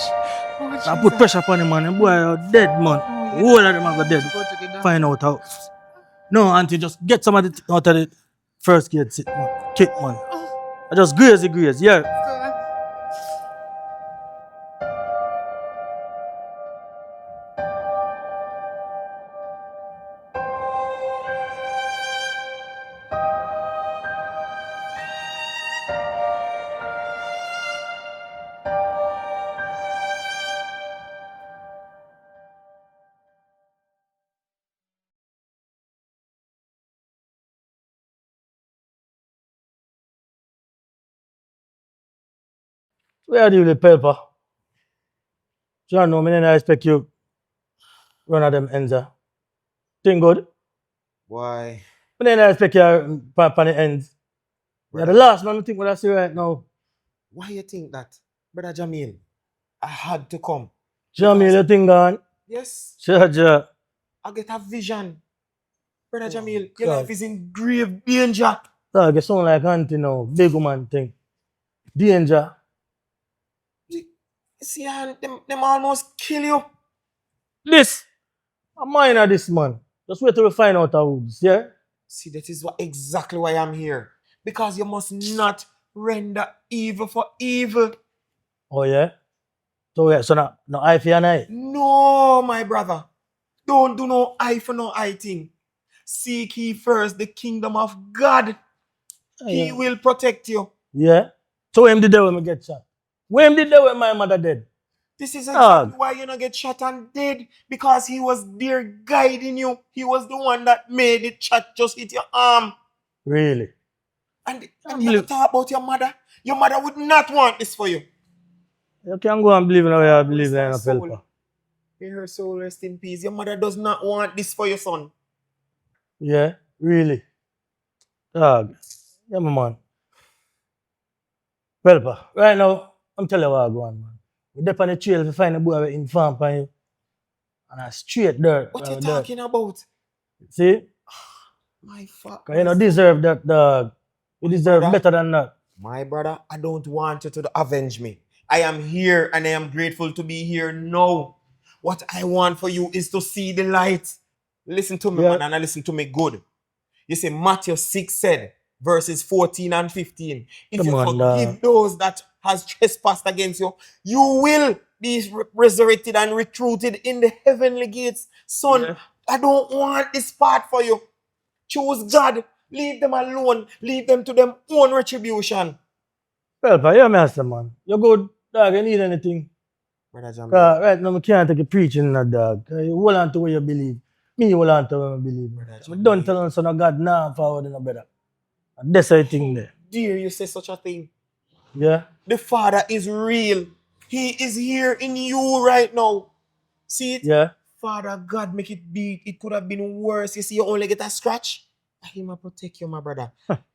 Speaker 5: Oh,
Speaker 1: I put pressure upon him, man. And boy, you're dead, man. All of them are dead. Find out how. No, Auntie, just get somebody out of the first kid kit, man. I just graze, yeah. Where do you live, Pepper? John, no, I expect you run at them ends. Thing good?
Speaker 4: Why?
Speaker 1: I expect you on the ends. Yeah, the last man I think what I see right now.
Speaker 4: Why you think that? Brother Jamil, I had to come.
Speaker 1: Jamil, the thing gone?
Speaker 4: Yes,
Speaker 1: Jaja.
Speaker 4: I get a vision. Brother Jamil, your
Speaker 1: God.
Speaker 4: life is in grave danger.
Speaker 1: So I sound like Auntie now. Big woman thing. Danger.
Speaker 4: See, them almost kill you.
Speaker 1: This. I'm mine of this man. Just wait till we find out our woods, yeah?
Speaker 4: See, that is exactly why I'm here. Because you must not render evil for evil.
Speaker 1: Oh yeah? So yeah, so no eye for an eye.
Speaker 4: No, my brother. Don't do no eye for no eye thing. Seek ye first the kingdom of God. He will protect you.
Speaker 1: Yeah? So him did that when me get shot. When did that when my mother dead?
Speaker 4: This is exactly why you don't get shot and dead. Because he was there guiding you. He was the one that made it shot just hit your arm.
Speaker 1: Really?
Speaker 4: And
Speaker 1: Can't
Speaker 4: you have to
Speaker 1: believe
Speaker 4: talk about your mother. Your mother would not want this for you.
Speaker 1: you can go and believe in the way I believe
Speaker 4: Rest
Speaker 1: in
Speaker 4: her
Speaker 1: a
Speaker 4: soul.
Speaker 1: helper.
Speaker 4: May her soul rest in peace. Your mother does not want this for your son.
Speaker 1: Yeah, really. Dog. Yeah, my man. Helper. Right now, I'm telling you what I go on, man. We're there on the trail to find a boy with inform on you. And I straight dirt.
Speaker 4: What you
Speaker 1: Dirt.
Speaker 4: talking about?
Speaker 1: See?
Speaker 4: My fuck,
Speaker 1: Cause you
Speaker 4: my
Speaker 1: don't
Speaker 4: son.
Speaker 1: deserve that, dog. You deserve
Speaker 4: brother.
Speaker 1: better than that.
Speaker 4: My brother, I don't want you to avenge me. I am here and I am grateful to be here now. What I want for you is to see the light. Listen to me,
Speaker 1: Yeah.
Speaker 4: man, and listen to me good. You see, Matthew 6 said, verses 14 and 15. If
Speaker 1: Come
Speaker 4: you
Speaker 1: on, dog.
Speaker 4: forgive those that has trespassed against you, you will be resurrected and recruited in the heavenly gates. Son,
Speaker 1: Yeah.
Speaker 4: I don't want this part for you. Choose God. Leave them alone. Leave them to them own retribution.
Speaker 1: Helper, you're master, man. You're good, dog. You need anything.
Speaker 4: Brother Jamil.
Speaker 1: Cause right now, I can't take a preaching in that, dog. You hold on to what you believe. Me hold on to what I believe.
Speaker 4: Brother
Speaker 1: I don't
Speaker 4: Jamil.
Speaker 1: tell on son of God now forward in a better. And that's the thing there.
Speaker 4: Dare you say such a thing?
Speaker 1: Yeah?
Speaker 4: The Father is real. He is here in you right now. See it?
Speaker 1: Yeah?
Speaker 4: Father God, make it be. It could have been worse. You see, you only get a scratch. He might protect you, my brother.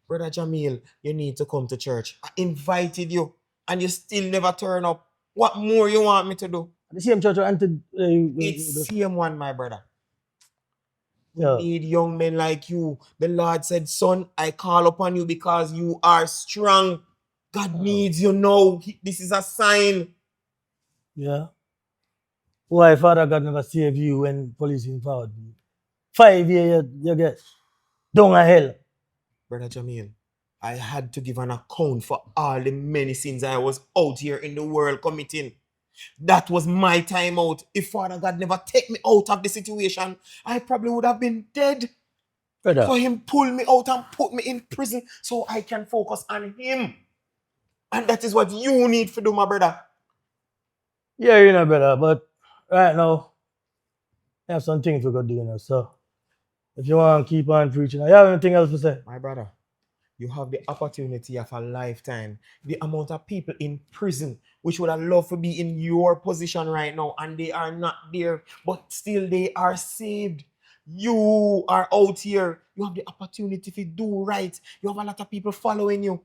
Speaker 4: Brother Jamil, you need to come to church. I invited you, and you still never turn up. What more you want me to do?
Speaker 1: The same church Auntie.
Speaker 4: It's same one, my brother. We
Speaker 1: Yeah.
Speaker 4: need young men like you. The Lord said, son, I call upon you because you are strong. God needs you now. This is a sign.
Speaker 1: Yeah. Why Father God never save you when police involved you? 5 years you get down a hell.
Speaker 4: Brother Jamil, I had to give an account for all the many sins I was out here in the world committing. That was my time out. If Father God never take me out of the situation, I probably would have been dead.
Speaker 1: Brother.
Speaker 4: So him pull me out and put me in prison so I can focus on him. And that is what you need to do, my brother.
Speaker 1: Yeah, you know better, but right now, I have some things we could do, you know. So if you want to keep on preaching, you have anything else to say?
Speaker 4: My brother, you have the opportunity of a lifetime. The amount of people in prison which would have loved to be in your position right now and they are not there, but still they are saved. You are out here. You have the opportunity to do right. You have a lot of people following you.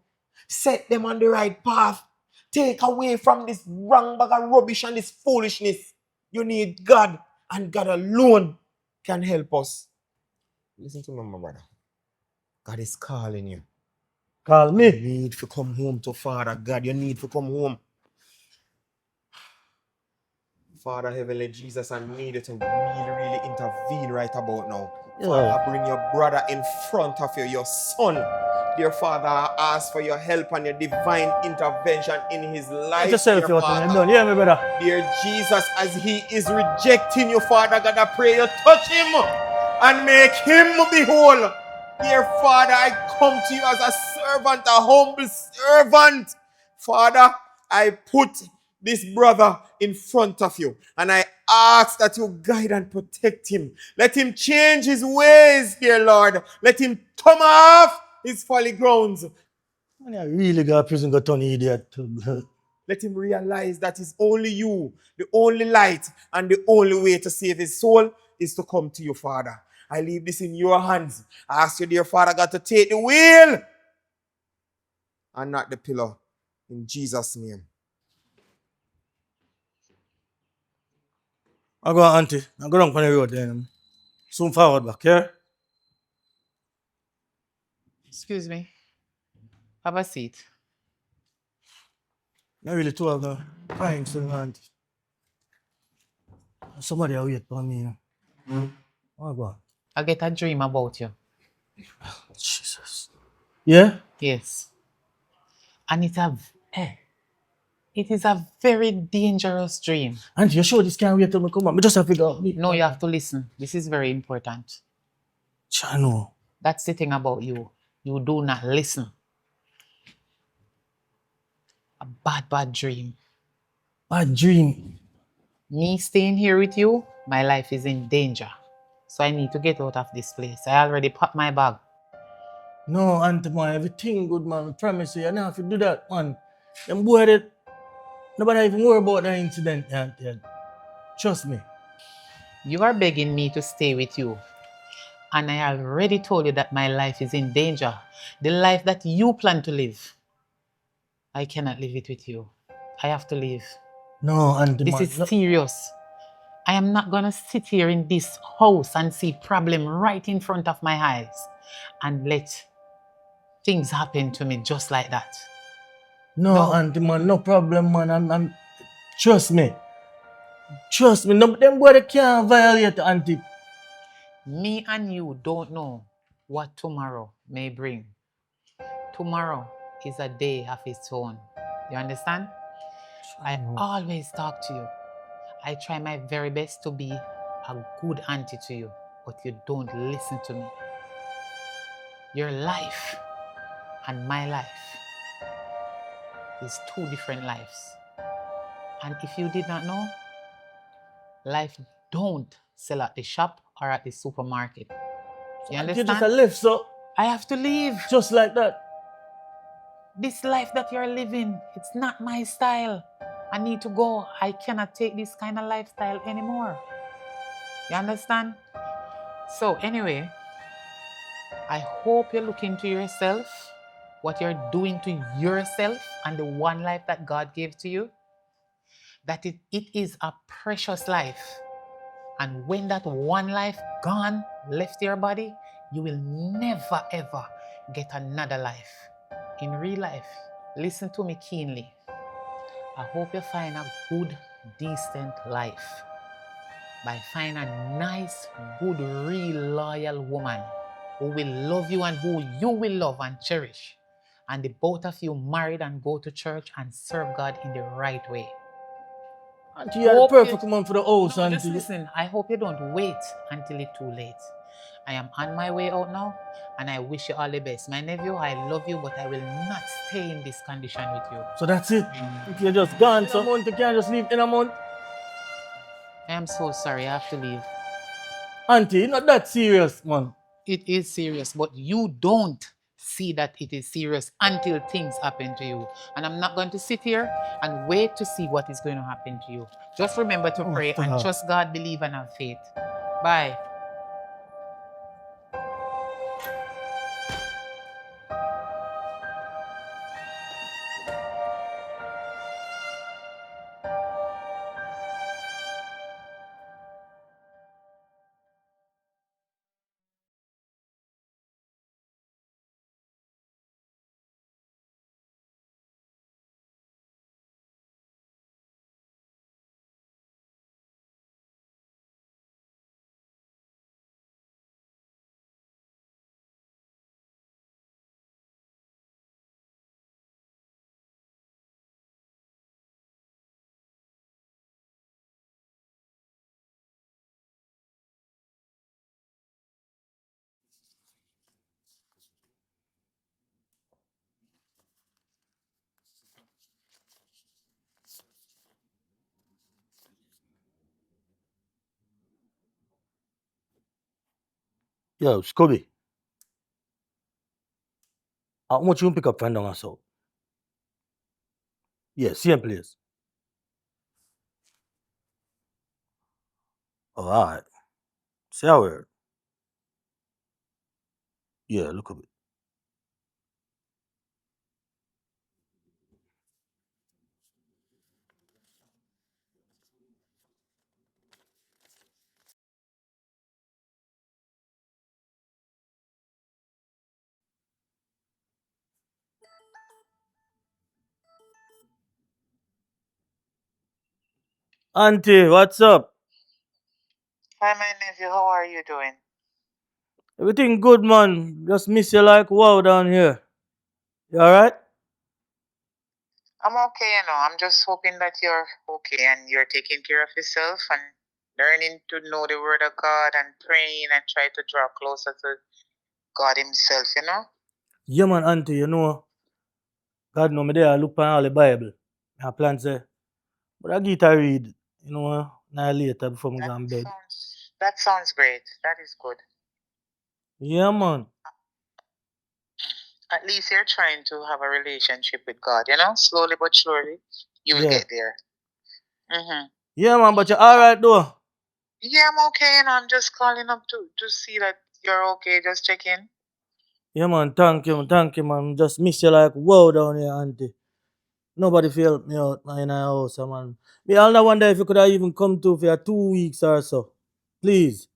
Speaker 4: Set them on the right path. Take away from this wrong bag of rubbish and this foolishness. You need God, and God alone can help us. Listen to me, my brother. God is calling you.
Speaker 1: Call
Speaker 4: You
Speaker 1: me.
Speaker 4: need to come home to Father God. You need to come home. Father Heavenly Jesus, I need you to really intervene right about now. Father, I bring your brother in front of you, your son. Dear Father, I ask for your help and your divine intervention in his life,
Speaker 1: Yourself
Speaker 4: dear
Speaker 1: out and you're
Speaker 4: Father.
Speaker 1: done. Yeah, me brother.
Speaker 4: Dear Jesus, as he is rejecting you, Father God, I pray you touch him and make him be whole. Dear Father, I come to you as a servant, a humble servant. Father, I put this brother in front of you and I ask that you guide and protect him. Let him change his ways, dear Lord. Let him come off his folly grounds.
Speaker 1: Man, I really got prison got turn idiot.
Speaker 4: Let him realize that it's only you, the only light, and the only way to save his soul is to come to you, Father. I leave this in your hands. I ask you, dear Father God, to take the wheel and not the pillar. In Jesus' name.
Speaker 1: I go Auntie. I go down on the road then. Soon forward back, yeah?
Speaker 5: Excuse me. Have a seat.
Speaker 1: Not really too of the crying soon, Auntie. Somebody will wait for me. Oh, go on.
Speaker 5: I get a dream about you.
Speaker 1: Jesus. Yeah?
Speaker 5: Yes. And it is a very dangerous dream.
Speaker 1: Auntie, you sure this can't wait till me come on? Me just have to figure out.
Speaker 5: No, you have to listen. This is very important.
Speaker 1: I know.
Speaker 5: That's the thing about you. You do not listen. A bad dream.
Speaker 1: Bad dream.
Speaker 5: Me staying here with you, my life is in danger. So I need to get out of this place. I already packed my bag.
Speaker 1: No, Auntie, man, everything good, man. I promise you, you don't have to do that, man. Them boy that nobody even worry about that incident, Auntie. Trust me.
Speaker 5: You are begging me to stay with you. And I already told you that my life is in danger. The life that you plan to live, I cannot live it with you. I have to leave.
Speaker 1: No, Auntie,
Speaker 5: This
Speaker 1: man.
Speaker 5: is
Speaker 1: No.
Speaker 5: serious. I am not gonna sit here in this house and see problem right in front of my eyes and let things happen to me just like that.
Speaker 1: No,
Speaker 5: No.
Speaker 1: Auntie, man, no problem, man. I'm trust me. Trust me. No, them boy they can't violate Auntie.
Speaker 5: Me and you don't know what tomorrow may bring. Tomorrow is a day of its own. You understand? I always talk to you. I try my very best to be a good auntie to you, but you don't listen to me. Your life and my life is two different lives. And if you did not know, life don't sell at the shop or at the supermarket. You
Speaker 1: Auntie, you just a
Speaker 5: understand?
Speaker 1: live, so
Speaker 5: I have to leave.
Speaker 1: just like that.
Speaker 5: This life that you're living, it's not my style. I need to go. I cannot take this kind of lifestyle anymore. You understand? So anyway, I hope you look into yourself, what you're doing to yourself and the one life that God gave to you, that it is a precious life. And when that one life gone, left your body, you will never ever get another life. In real life, listen to me keenly. I hope you find a good, decent life by finding a nice, good, real, loyal woman who will love you and who you will love and cherish. And the both of you married and go to church and serve God in the right way.
Speaker 1: Auntie, you're the perfect woman for the house,
Speaker 5: No,
Speaker 1: Auntie.
Speaker 5: just listen. I hope you don't wait until it's too late. I am on my way out now, and I wish you all the best. My nephew, I love you, but I will not stay in this condition with you.
Speaker 1: So that's it. If you're just gone, so month you can't just leave in a month.
Speaker 5: I am so sorry. I have to leave.
Speaker 1: Auntie, it's not that serious, man.
Speaker 5: It is serious, but you don't see that it is serious until things happen to you. And I'm not going to sit here and wait to see what is going to happen to you. Just remember to pray and
Speaker 1: stop.
Speaker 5: trust God, believe, and have faith. Bye.
Speaker 1: Yo, Scooby. How much you pick up from down and south? Yeah, same place. Oh, alright. See how weird. Yeah, look at it. Auntie, what's up?
Speaker 5: Hi, my nephew. How are you doing?
Speaker 1: Everything good, man. Just miss you like wow down here. You alright?
Speaker 5: I'm okay, I'm just hoping that you're okay and you're taking care of yourself and learning to know the word of God and praying and try to draw closer to God Himself.
Speaker 1: Yeah, man, Auntie, you know, God know me there, I look on all the Bible. I plan say, but I get to read, now later before I go to bed.
Speaker 5: That sounds great. That is good.
Speaker 1: Yeah, man.
Speaker 5: At least you're trying to have a relationship with God, you know? Slowly but surely, you'll
Speaker 1: Yeah.
Speaker 5: get there.
Speaker 1: Yeah, man, but you're alright though.
Speaker 5: Yeah, I'm okay, and I'm just calling up to see that you're okay. Just check in.
Speaker 1: Yeah, man, thank you, man. Just miss you like wow down here, auntie. Nobody feel help me out man, in our house, man. Me all now wonder if you could have even come to for 2 weeks or so. Please.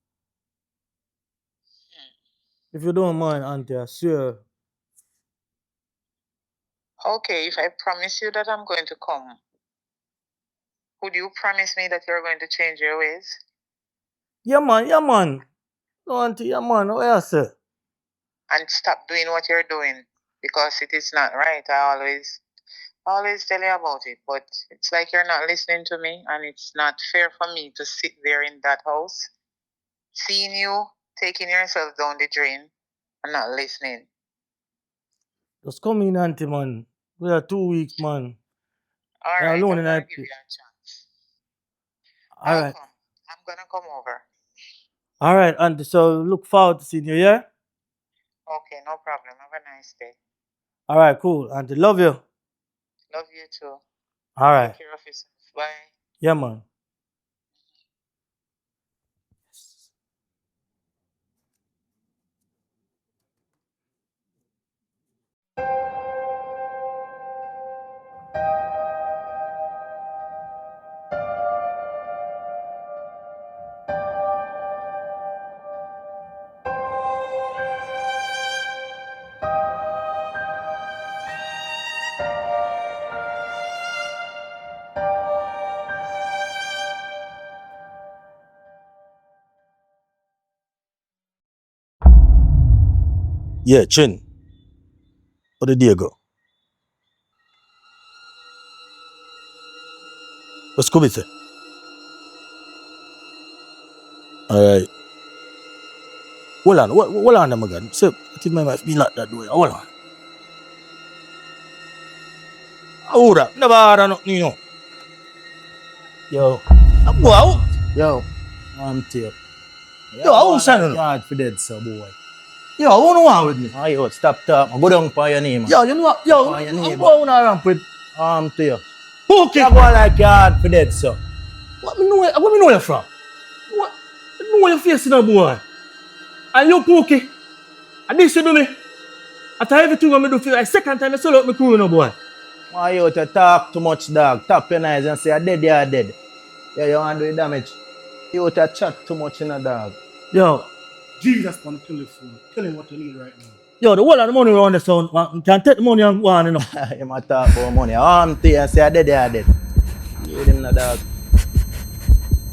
Speaker 1: If you don't mind, auntie, I swear.
Speaker 5: Okay, if I promise you that I'm going to come, would you promise me that you're going to change your ways
Speaker 1: Yeah, man, yeah, man. No, auntie, yeah, man, what you say?
Speaker 5: and stop doing what you're doing? Because it is not right. I always tell you about it, but it's like you're not listening to me, and it's not fair for me to sit there in that house, seeing you taking yourself down the drain and not listening.
Speaker 1: Just come in, auntie, man. We are 2 weeks, man.
Speaker 5: All
Speaker 1: You're
Speaker 5: right,
Speaker 1: alone
Speaker 5: I'm
Speaker 1: in
Speaker 5: gonna
Speaker 1: that
Speaker 5: give
Speaker 1: place.
Speaker 5: you a chance. I'll
Speaker 1: Alright.
Speaker 5: come. I'm gonna come over.
Speaker 1: Alright, auntie, so look forward to seeing you, yeah?
Speaker 5: Okay, no problem. Have a nice day.
Speaker 1: Alright, cool, auntie. Love you.
Speaker 5: Love you too.
Speaker 1: Alright.
Speaker 5: Take care of yourself. Bye.
Speaker 1: Yeah, man. Yeah, Chin. What did you go? What's Scooby say? Alright. Hold on, my God. So, I think my wife be like that way. Hold on. Hold up. Never had nothing, you know. Yo. Wow.
Speaker 3: Yo, Auntie.
Speaker 1: Yo, I won't sign on.
Speaker 3: Yard for dead, so boy.
Speaker 1: Yo, I won't want with me.
Speaker 3: Ah, yo, stop talking. Go down for your name, man.
Speaker 1: Yo, you know what? Yo,
Speaker 3: Upon your
Speaker 1: I'm
Speaker 3: name.
Speaker 1: going around with
Speaker 3: To you.
Speaker 1: Pookie.
Speaker 3: You go like yard for dead, so.
Speaker 1: What me know you from? What? I know your face, you know, boy. And you, Pookie. And this you do me. After everything what me do for you, like second time I sell out my crew, you know, boy.
Speaker 3: Why you to talk too much, dog? Tap your eyes and say, you're dead. Yeah, you want to do damage. You to chat too much in a dog.
Speaker 1: Yo. Jesus gonna kill you soon. Kill him what you need right now. Yo, the whole of the money around the sound, man, can take the money and go on, you know.
Speaker 3: You might talk about money. Auntie and say, you're dead. You hear him, no dog.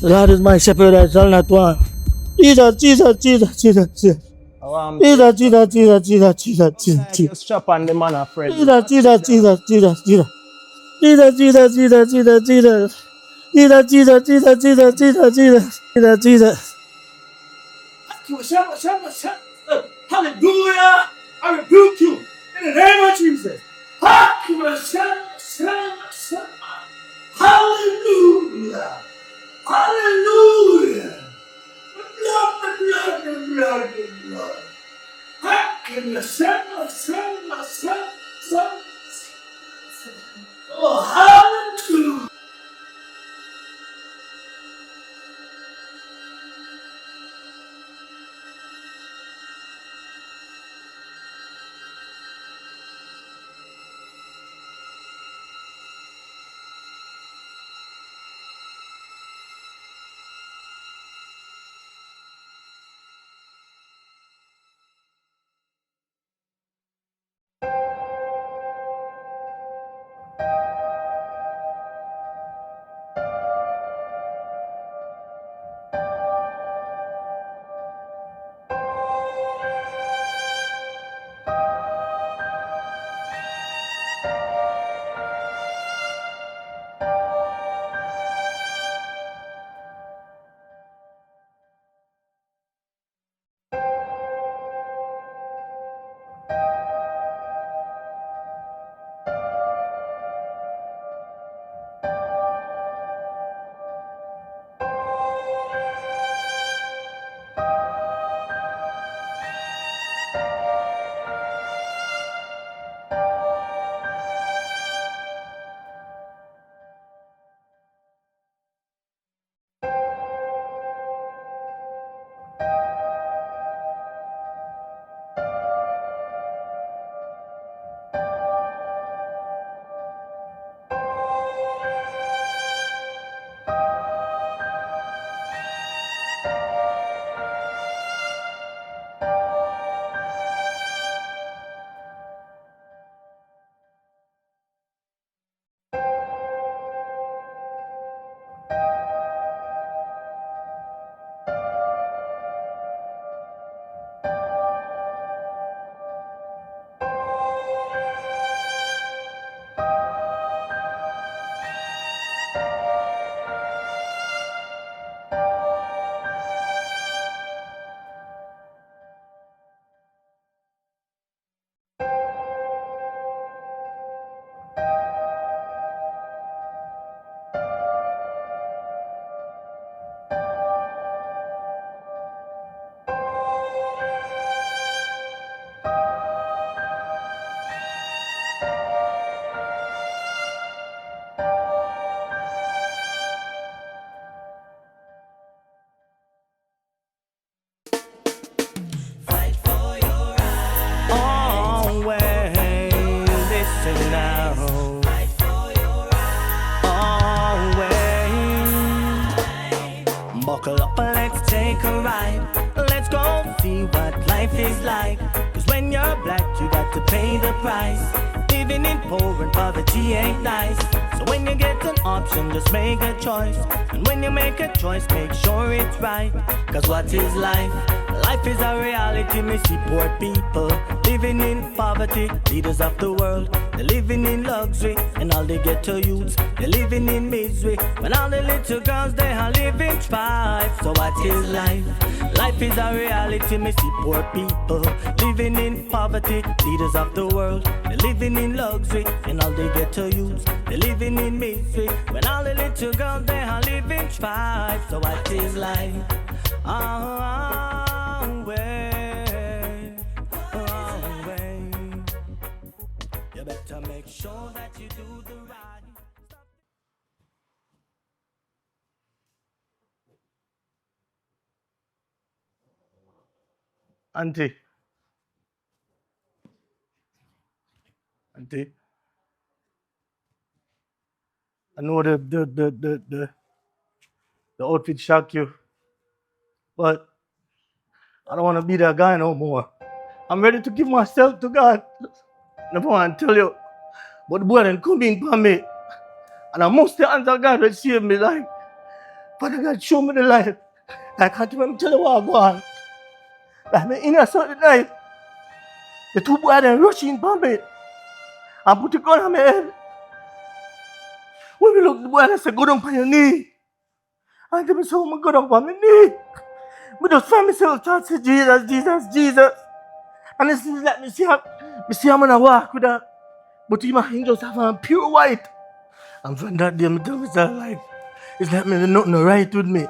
Speaker 1: The Lord is my shepherd, I shall not want. Jesus, Jesus, Jesus, Jesus, Jesus. Jesus, Jesus, Jesus, Jesus, Jesus, Jesus,
Speaker 3: Like you
Speaker 1: Jesus.
Speaker 3: strap on the man a friend.
Speaker 1: Jesus, Jesus, Jesus, Jesus, Jesus. Jesus, Jesus, Jesus, Jesus, Jesus. Jesus, Jesus, Jesus, Jesus, Jesus, Jesus. Jesus, Jesus. Hallelujah! I rebuke you in the name of Jesus. Hallelujah! Hallelujah! The blood, the blood, the blood, the blood. Oh, hallelujah!
Speaker 10: Always listen now. Always buckle up and let's take a ride. Let's go see what life is like. Cause when you're black, you got to pay the price. Living in poor and poverty ain't nice. So when you get an option, just make a choice. And when you make a choice, make sure it's right. Cause what is life? Life is a reality, me see poor people living in poverty, leaders of the world. They're living in luxury, and all they get to youths, they're living in misery. When all the little girls, they are living strife. So what is life? Life is a reality, me see poor people living in poverty, leaders of the world. They're living in luxury, and all they get to youths, they're living in misery. When all the little girls, they are living strife. So what is life? You better make sure that you do the right.
Speaker 1: Auntie. Auntie. I know the outfit shocked you, but I don't want to be that guy no more. I'm ready to give myself to God. Never want to tell you, but the boy didn't come in for me. And I must answer God that saved me life. Father God, show me the light. I can't even tell you what I go on. Like me in a certain night, the two boys then rush in for me and put the gun on my head. When we look, the boy they say, go down on your knee. And tell me so I go down on my knee. Me just find myself talk to Jesus, Jesus, Jesus. And it seems like me see I'm gonna walk with that. But he might just have a pure white. And from that day, I tell myself like, it's like me there's nothing right with me.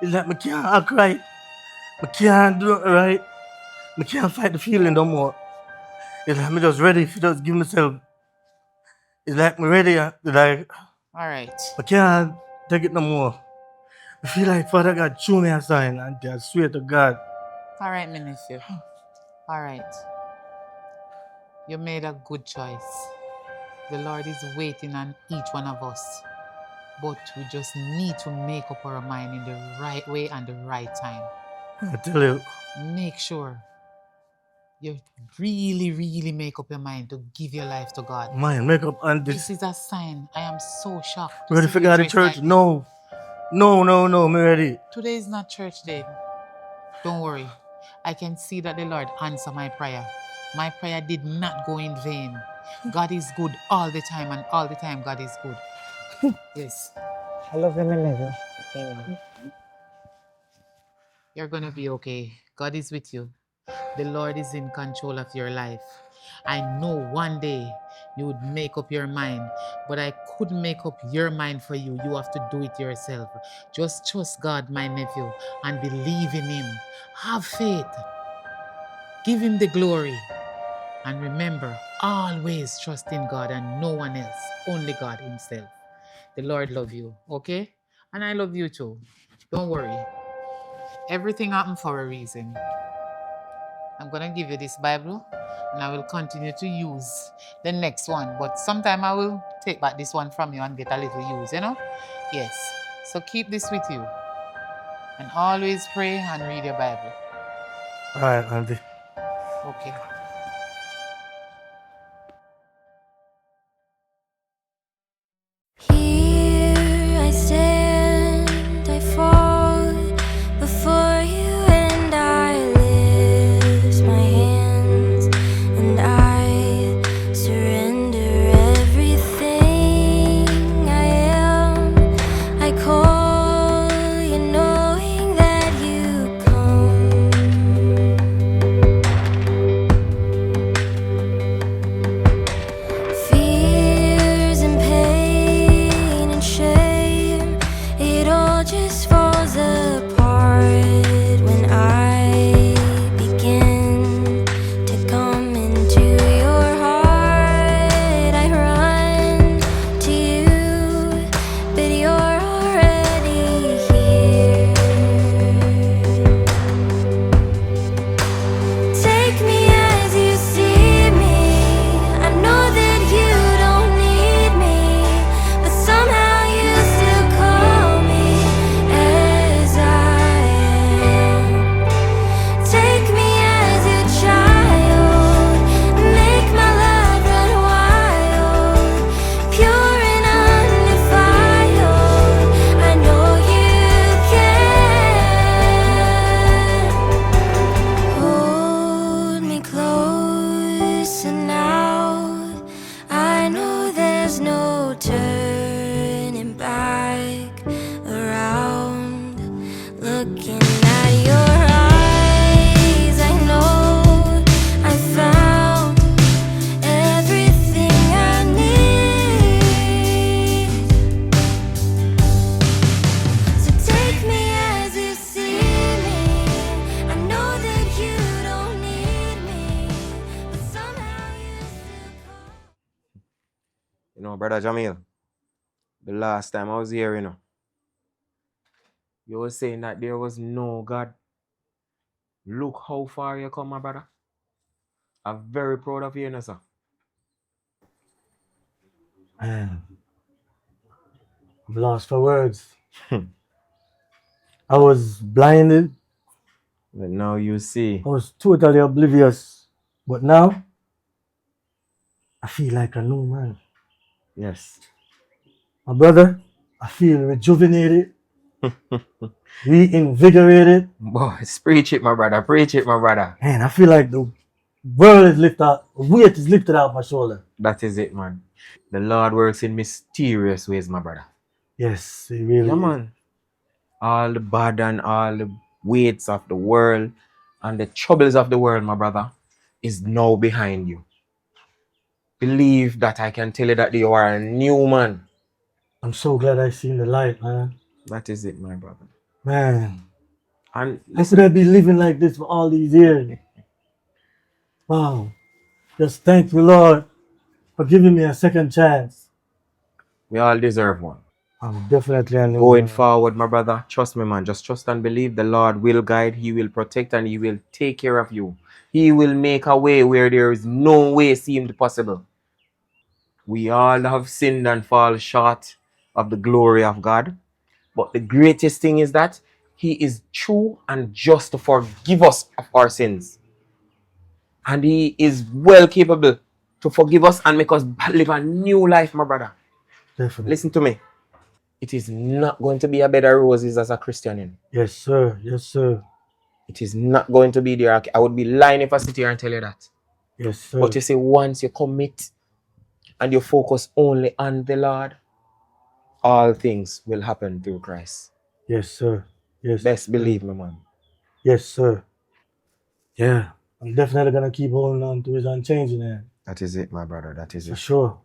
Speaker 1: It's like me can't act right. Me can't do it right. Me can't fight the feeling no more. It's like me just ready to just give myself. It's like me ready, like,
Speaker 5: All right.
Speaker 1: I can't take it no more. I feel like Father God show me a sign, and I swear to God.
Speaker 5: All right, my nephew. All right. You made a good choice. The Lord is waiting on each one of us. But we just need to make up our mind in the right way and the right time.
Speaker 1: I tell you,
Speaker 5: Make sure you really, really make up your mind to give your life to God.
Speaker 1: man, make up and
Speaker 5: This is a sign. I am so shocked. To
Speaker 1: ready
Speaker 5: see
Speaker 1: for
Speaker 5: you
Speaker 1: God the
Speaker 5: dressed
Speaker 1: church?
Speaker 5: like this.
Speaker 1: No. No, me ready.
Speaker 5: Today is not church day. Don't worry. I can see that the Lord answered my prayer. My prayer did not go in vain. God is good all the time, and all the time God is good. Yes.
Speaker 4: I love you, my nephew.
Speaker 5: You're going to be okay. God is with you. The Lord is in control of your life. I know one day you would make up your mind, but I couldn't make up your mind for you. You have to do it yourself. Just trust God, my nephew, and believe in Him. Have faith. Give Him the glory. And remember, always trust in God and no one else, only God Himself. The Lord love you, okay? And I love you too. Don't worry. Everything happened for a reason. I'm going to give you this Bible. and I will continue to use the next one. But sometime I will take back this one from you and get a little use, you know? Yes. So keep this with you. And always pray and read your Bible.
Speaker 1: All right, Auntie.
Speaker 5: Okay.
Speaker 2: Here I stand, I fall before you, and I lift my hands, and I surrender everything I am. I call you, knowing that you come. Fears and pain and shame, it all just falls apart when I begin to come into your heart. I run to you, but you're already here. Take me as you see me. I know that you don't need me, but somehow you still call me as I am. Take me as your child, make my love run wild, pure and undefiled. I know you can. Hold me close and now I know there's no turning back around. Looking at your eyes, I know I found everything I need. So take me as you see me. I know that you don't need me, but somehow you still call.
Speaker 4: You know, brother Jamil, the last time I was here, you were saying that there was no God. Look how far you come, my brother. I'm very proud of you, sir.
Speaker 1: Man, I'm lost for words. I was blinded.
Speaker 4: But now you see.
Speaker 1: I was totally oblivious. But now, I feel like a new man.
Speaker 4: Yes.
Speaker 1: My brother, I feel rejuvenated, reinvigorated.
Speaker 4: Boy, preach it, my brother. Preach it, my brother.
Speaker 1: Man, I feel like the world is lifted up, the weight is lifted off my shoulder.
Speaker 4: That is it, man. The Lord works in mysterious ways, my brother.
Speaker 1: Yes, it really
Speaker 4: Yeah,
Speaker 1: is.
Speaker 4: man. All the bad and all the weights of the world and the troubles of the world, my brother, is now behind you. Believe that I can tell you that you are a new man.
Speaker 1: I'm so glad I seen the light, man.
Speaker 4: That is it, my brother.
Speaker 1: Man,
Speaker 4: And
Speaker 1: how
Speaker 4: listen,
Speaker 1: could I be living like this for all these years? Wow. Just thank you, Lord, for giving me a second chance.
Speaker 4: we all deserve one.
Speaker 1: I'm definitely a new
Speaker 4: Going
Speaker 1: man.
Speaker 4: forward, my brother, trust me, man. Just trust and believe the Lord will guide, He will protect, and He will take care of you. He will make a way where there is no way seemed possible. We all have sinned and fall short of the glory of God. But the greatest thing is that He is true and just to forgive us of our sins. And He is well capable to forgive us and make us live a new life, my brother.
Speaker 1: Definitely.
Speaker 4: Listen to me. It is not going to be a bed of roses as a Christian.
Speaker 1: Yes, sir. Yes, sir.
Speaker 4: It is not going to be there. I would be lying if I sit here and tell you that.
Speaker 1: Yes, sir.
Speaker 4: But you see, once you commit and you focus only on the Lord, all things will happen through Christ.
Speaker 1: Yes, sir. Yes.
Speaker 4: Best
Speaker 1: sir.
Speaker 4: believe me, man.
Speaker 1: Yes, sir. Yeah. I'm definitely gonna keep holding on to his unchanging hand.
Speaker 4: That is it, my brother. That is
Speaker 1: For
Speaker 4: it.
Speaker 1: sure.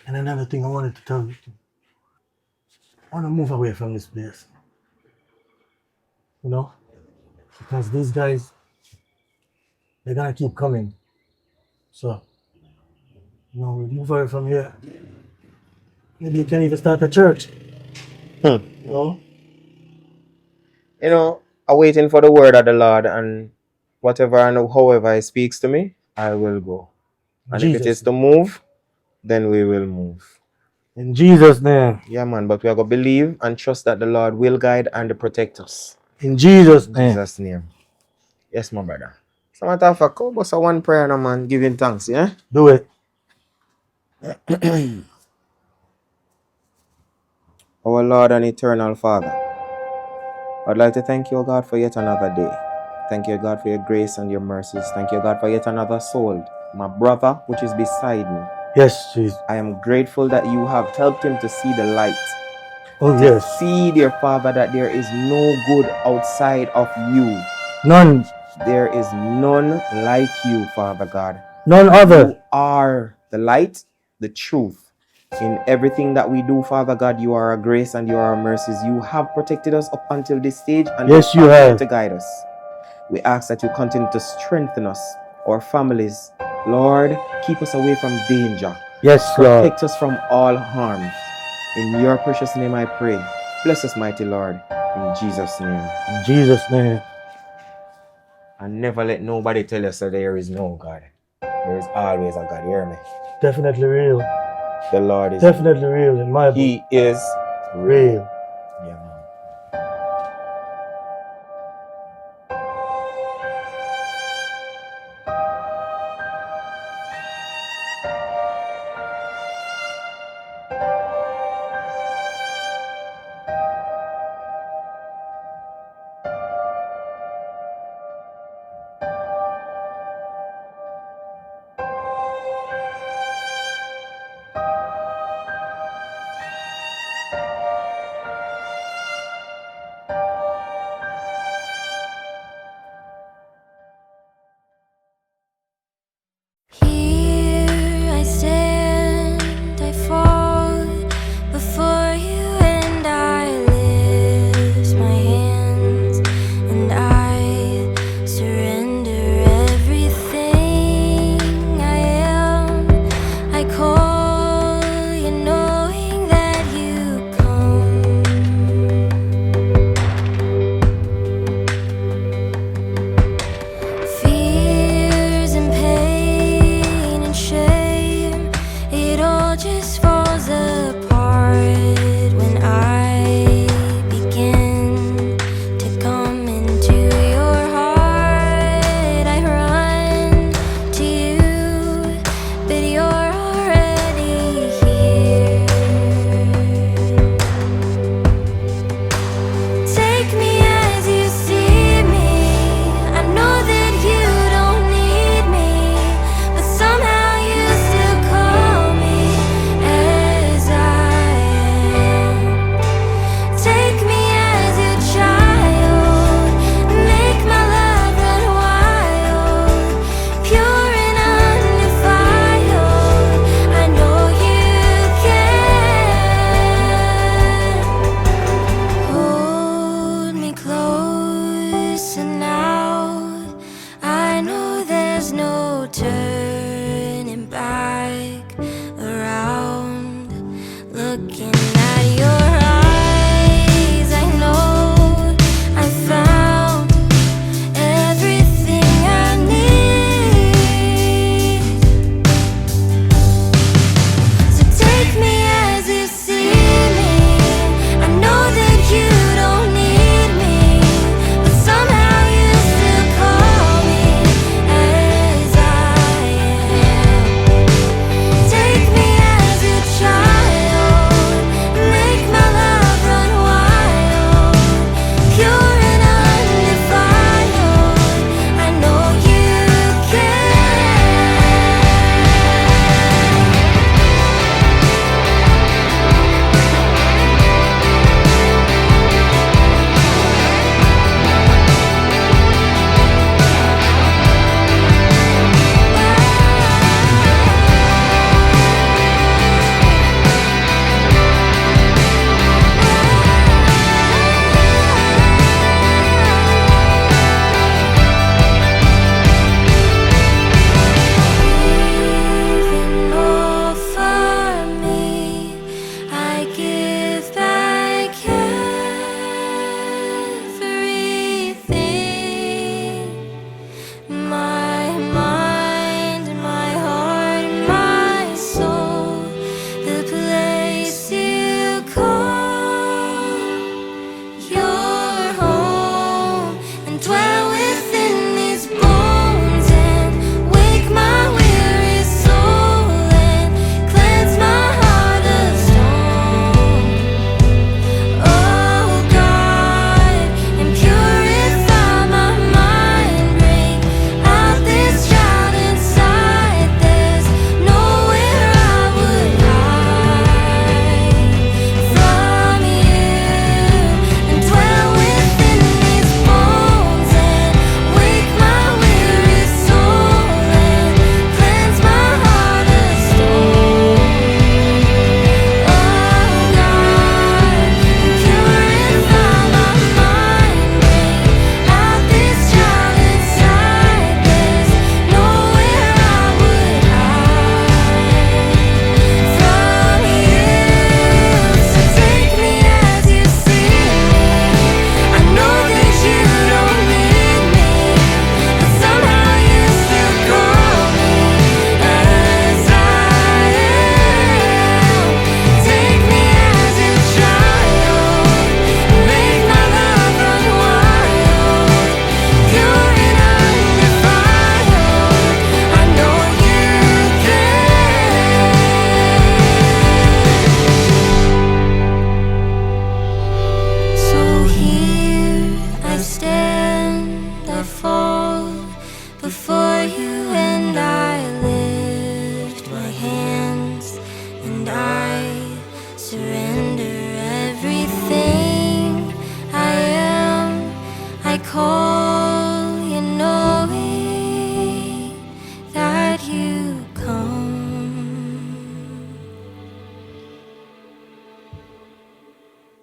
Speaker 1: And another thing I wanted to tell you. I want to move away from this place. You know? Because these guys, they're gonna keep coming. So, we move away from here. Maybe you can even start a church. You know?
Speaker 4: I'm waiting for the word of the Lord, and whatever and however He speaks to me, I will go. And if it
Speaker 1: Jesus.
Speaker 4: is to move, then we will move.
Speaker 1: In Jesus' name.
Speaker 4: Yeah, man, but we are going to believe and trust that the Lord will guide and protect us.
Speaker 1: In Jesus'
Speaker 4: In
Speaker 1: name.
Speaker 4: Jesus' name. Yes, my brother. So matter of fact, come so one prayer now, man, giving thanks, yeah?
Speaker 1: Do it.
Speaker 4: Our Lord and eternal Father, I'd like to thank you, God, for yet another day. Thank you, God, for your grace and your mercies. Thank you, God, for yet another soul, my brother, which is beside me.
Speaker 1: Yes, Jesus.
Speaker 4: I am grateful that you have helped him to see the light.
Speaker 1: Oh,
Speaker 4: To
Speaker 1: yes.
Speaker 4: see, dear Father, that there is no good outside of you.
Speaker 1: None.
Speaker 4: There is none like you, Father God.
Speaker 1: None other.
Speaker 4: You are the light, the truth. In everything that we do, Father God, you are our grace and you are our mercies. You have protected us up until this stage and
Speaker 1: Yes,
Speaker 4: you
Speaker 1: you
Speaker 4: continue
Speaker 1: have.
Speaker 4: to guide us. We ask that you continue to strengthen us, our families. Lord, keep us away from danger.
Speaker 1: Yes, Lord.
Speaker 4: Protect us from all harm. In your precious name I pray. Bless us, mighty Lord. In Jesus' name.
Speaker 1: In Jesus' name.
Speaker 4: And never let nobody tell us that there is no God. There is always a God. Hear me?
Speaker 1: Definitely real.
Speaker 4: The Lord is
Speaker 1: Definitely real in my book.
Speaker 4: He is real.
Speaker 1: Real.